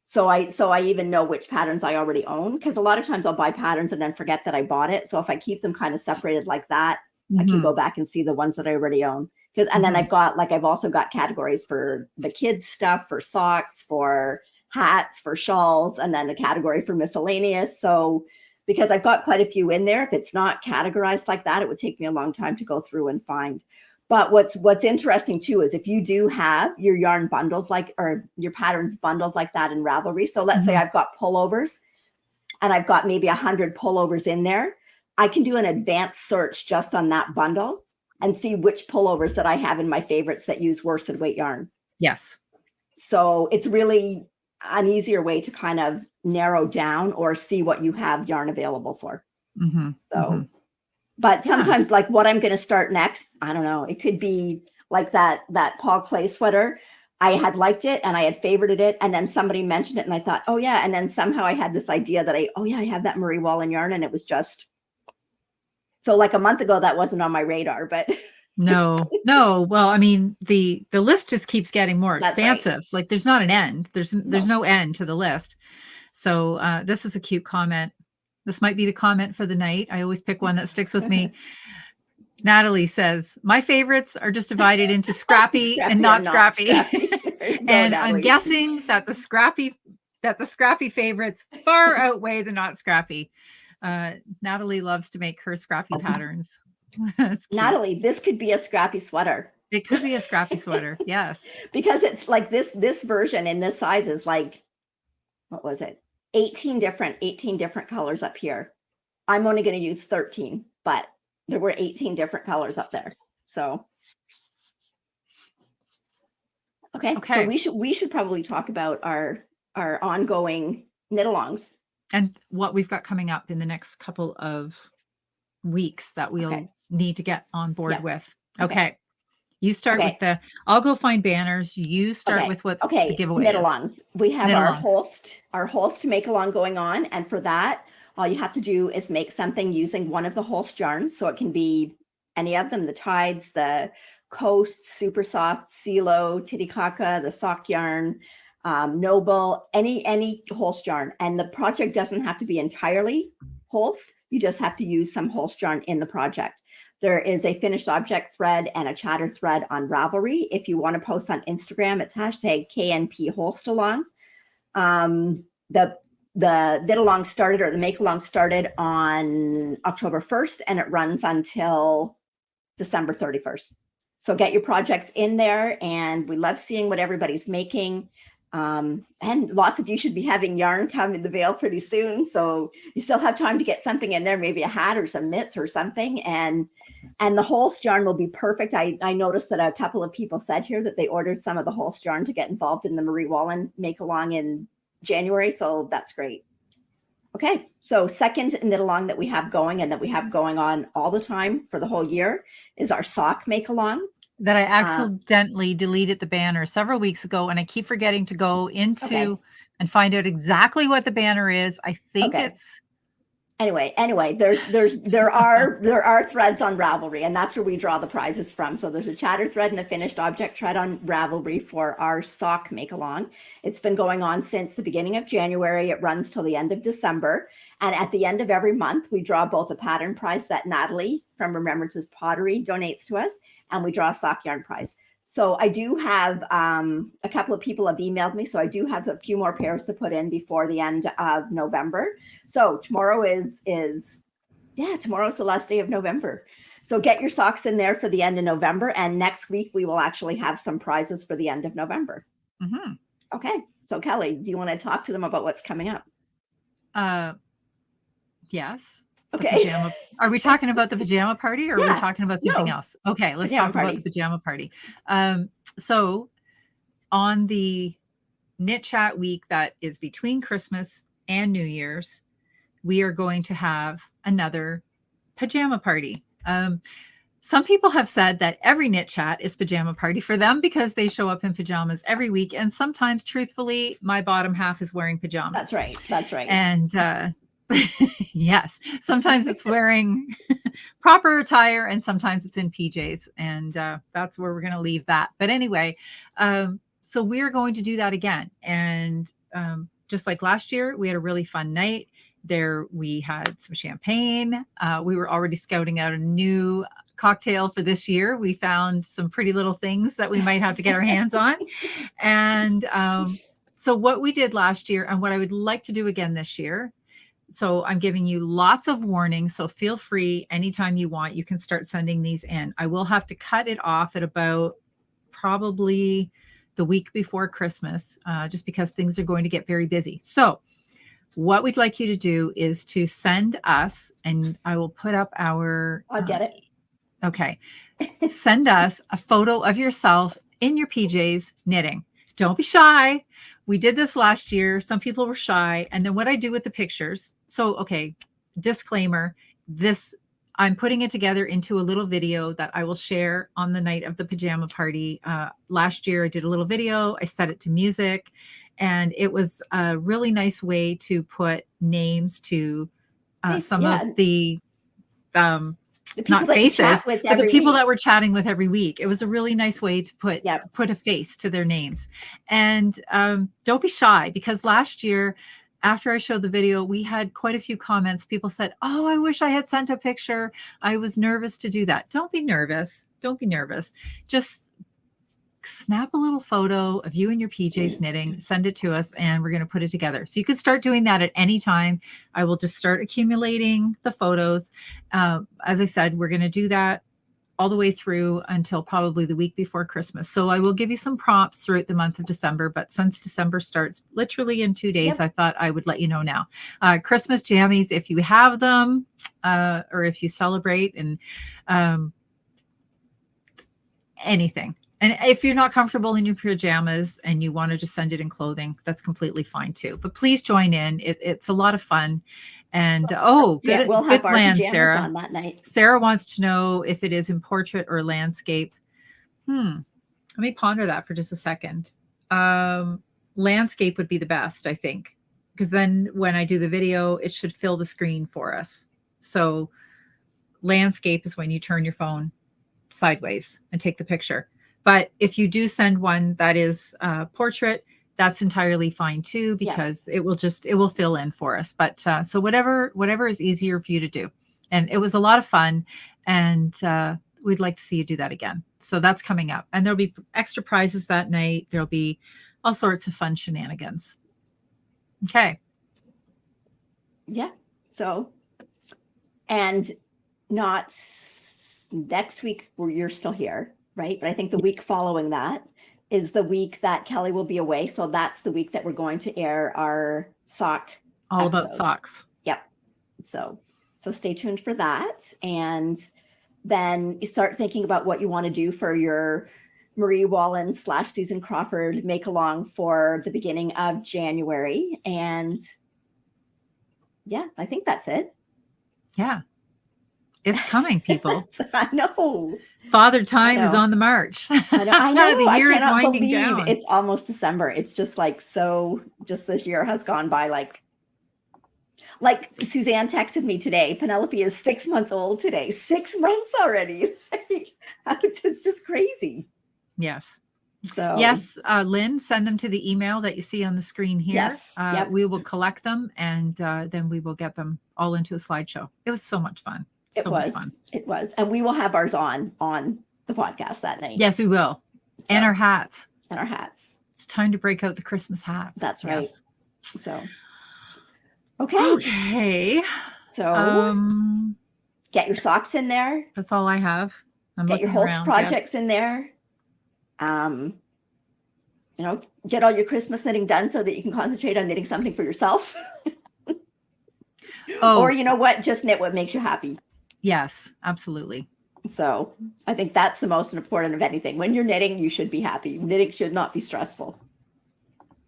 So I even know which patterns I already own, because a lot of times I'll buy patterns and then forget that I bought it. So if I keep them kind of separated like that, I can go back and see the ones that I already own. And then I've also got categories for the kids stuff, for socks, for hats, for shawls, and then a category for miscellaneous. So because I've got quite a few in there, if it's not categorized like that, it would take me a long time to go through and find. But what's interesting too is if you do have your yarn bundled or your patterns bundled like that in Ravelry. So let's say I've got pullovers and I've got maybe 100 pullovers in there. I can do an advanced search just on that bundle and see which pullovers that I have in my favorites that use worsted weight yarn. Yes. So it's really an easier way to kind of narrow down or see what you have yarn available for. But sometimes like what I'm going to start next, I don't know, it could be like that Paul Clay sweater. I had liked it and I had favorited it. And then somebody mentioned it and I thought, oh yeah. And then somehow I had this idea that I have that Marie Wallen yarn. And it was just, so like a month ago, that wasn't on my radar, but. No. Well, I mean, the list just keeps getting more expansive. Right. Like there's not an end. There's no end to the list. So this is a cute comment. This might be the comment for the night. I always pick one that sticks with me. Natalie says, my favorites are just divided into scrappy and not scrappy. And I'm guessing that the scrappy favorites far outweigh the not scrappy. Natalie loves to make her scrappy patterns. Natalie, this could be a scrappy sweater. It could be a scrappy sweater. Yes. Because it's like this version in this size is like, what was it? 18 different colors up here. I'm only going to use 13, but there were 18 different colors up there. So, okay. So we should probably talk about our ongoing knit-alongs. And what we've got coming up in the next couple of weeks that we'll need to get on board with. Okay. You start with I'll go find banners. You start with what's the giveaway knit-alongs. We have our Holst Makealong going on. And for that, all you have to do is make something using one of the Holst yarns. So it can be any of them, the Tides, the Coast, Super Soft, CeeLo, Titicaca, the sock yarn, Noble, any Holst yarn. And the project doesn't have to be entirely Holst. You just have to use some Holst yarn in the project. There is a finished object thread and a chatter thread on Ravelry. If you want to post on Instagram, it's hashtag KNP Holstalong. The knit-along started, or the make-along started on October 1st, and it runs until December 31st. So get your projects in there, and we love seeing what everybody's making. And lots of you should be having yarn come in the mail pretty soon. So you still have time to get something in there, maybe a hat or some mitts or something. And the Holst yarn will be perfect. I noticed that a couple of people said here that they ordered some of the Holst yarn to get involved in the Marie Wallen Make-Along in January. So that's great. Okay, so second knit along that we have going and that we have going on all the time for the whole year is our sock make along. That I accidentally deleted the banner several weeks ago, and I keep forgetting to go into and find out exactly what the banner is. I think it's Anyway, there are threads on Ravelry, and that's where we draw the prizes from. So there's a chatter thread and the finished object thread on Ravelry for our sock make along. It's been going on since the beginning of January. It runs till the end of December. And at the end of every month, we draw both a pattern prize that Natalie from Remembrances Pottery donates to us, and we draw a sock yarn prize. So I do have a couple of people have emailed me. So I do have a few more pairs to put in before the end of November. So tomorrow tomorrow's the last day of November. So get your socks in there for the end of November. And next week, we will actually have some prizes for the end of November. Mm-hmm. Okay. So Kelly, do you want to talk to them about what's coming up? Yes. Okay. Are we talking about the pajama party, or are we talking about something else? Okay, let's talk about the pajama party. So on the Knit Chat week that is between Christmas and New Year's, we are going to have another pajama party. Some people have said that every Knit Chat is pajama party for them because they show up in pajamas every week. And sometimes, truthfully, my bottom half is wearing pajamas. That's right. That's right. And yes, sometimes it's wearing proper attire and sometimes it's in PJs, and that's where we're going to leave that. But anyway, so we're going to do that again. And just like last year, we had a really fun night there. We had some champagne. We were already scouting out a new cocktail for this year. We found some pretty little things that we might have to get our hands on. And so what we did last year and what I would like to do again this year, so I'm giving you lots of warnings. So feel free anytime you want, you can start sending these in. I will have to cut it off at about probably the week before Christmas, just because things are going to get very busy. So what we'd like you to do is to send us, and I will put up our... I'll get it. Okay. Send us a photo of yourself in your PJs knitting. Don't be shy. We did this last year. Some people were shy. And then what I do with the pictures. So, okay, disclaimer, I'm putting it together into a little video that I will share on the night of the pajama party. Last year, I did a little video. I set it to music, and it was a really nice way to put names to some of the not faces, but the people that we're chatting with every week. It was a really nice way to put a face to their names. And don't be shy, because last year, after I showed the video, we had quite a few comments. People said, "Oh, I wish I had sent a picture. I was nervous to do that." Don't be nervous. Don't be nervous. Just snap a little photo of you and your PJs knitting, send it to us, and we're going to put it together. So you can start doing that at any time. I will just start accumulating the photos. As I said, we're going to do that all the way through until probably the week before Christmas. So I will give you some prompts throughout the month of December, but since December starts literally in 2 days, I thought I would let you know now. Christmas jammies, if you have them, or if you celebrate, and anything. And if you're not comfortable in your pajamas and you want to just send it in clothing, that's completely fine too. But please join in. It's a lot of fun. And we'll have our pajamas Sarah. On that night. Sarah wants to know if it is in portrait or landscape. Let me ponder that for just a second. Landscape would be the best, I think, because then when I do the video, it should fill the screen for us. So landscape is when you turn your phone sideways and take the picture. But if you do send one that is portrait, that's entirely fine too, because it will fill in for us. But so whatever is easier for you to do. And it was a lot of fun, and we'd like to see you do that again. So that's coming up, and there'll be extra prizes that night. There'll be all sorts of fun shenanigans. Okay. Yeah. So, and not next week where you're still here. Right. But I think the week following that is the week that Kelly will be away. So that's the week that we're going to air our sock all episode. About socks. Yep. So stay tuned for that. And then you start thinking about what you want to do for your Marie Wallen / Susan Crawford make along for the beginning of January. And yeah, I think that's it. Yeah. It's coming, people. I know. Father time is on the march. I know. The year I cannot is winding believe down. it's almost December. It's just like just this year has gone by like Suzanne texted me today. Penelope is 6 months old today. 6 months already. It's just crazy. Yes. So yes, Lynn, send them to the email that you see on the screen here. Yes. Yep. We will collect them and then we will get them all into a slideshow. It was so much fun. Much fun. It was. And we will have ours on the podcast that night. Yes, we will. So, and our hats. And our hats. It's time to break out the Christmas hats. That's right. Yes. So okay. So get your socks in there. That's all I have. Get your Holst projects in there. Get all your Christmas knitting done so that you can concentrate on knitting something for yourself. Or you know what? Just knit what makes you happy. Yes, absolutely. So I think that's the most important of anything. When you're knitting, you should be happy. Knitting should not be stressful.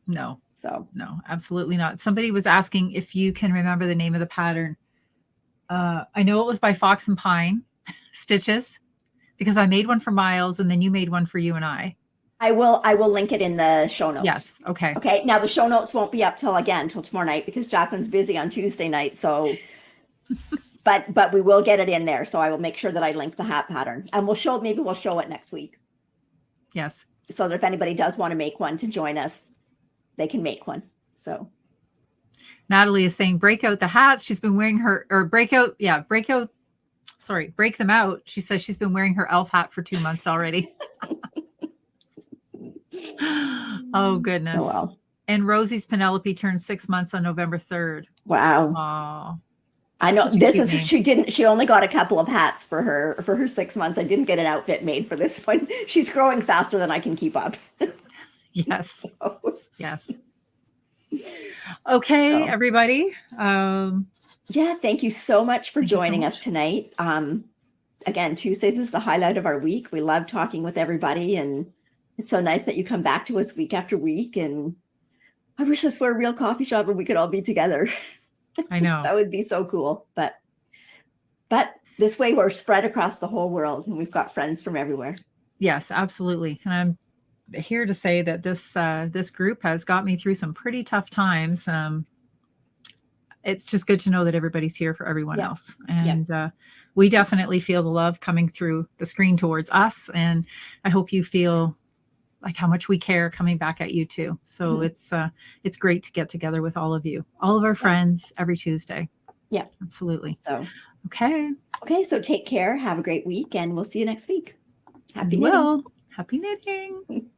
No. So no, absolutely not. Somebody was asking if you can remember the name of the pattern. I know it was by Fox and Pine Stitches because I made one for Miles and then you made one for you and I. I will link it in the show notes. Yes. Okay. Okay. Now the show notes won't be up till tomorrow night because Jacqueline's busy on Tuesday night. So, but we will get it in there. So I will make sure that I link the hat pattern and maybe we'll show it next week. Yes. So that if anybody does want to make one to join us, they can make one. So Natalie is saying, break out the hats. She's been wearing break them out. She says she's been wearing her elf hat for 2 months already. Oh, goodness. Oh, well. And Rosie's Penelope turned 6 months on November 3rd. Wow. Oh, I know she only got a couple of hats for her 6 months. I didn't get an outfit made for this one. She's growing faster than I can keep up. Yes. Yes. Okay, everybody. Thank you so much for joining us tonight. Again, Tuesdays is the highlight of our week. We love talking with everybody, and it's so nice that you come back to us week after week. And I wish this were a real coffee shop and we could all be together. I know. That would be so cool. But this way we're spread across the whole world and we've got friends from everywhere. Yes, absolutely. And I'm here to say that this group has got me through some pretty tough times. It's just good to know that everybody's here for everyone else. And we definitely feel the love coming through the screen towards us. And I hope you feel like how much we care coming back at you too. So it's great to get together with all of you, all of our friends every Tuesday. Yeah, absolutely. So, okay. So take care. Have a great week and we'll see you next week. Happy knitting. Happy knitting.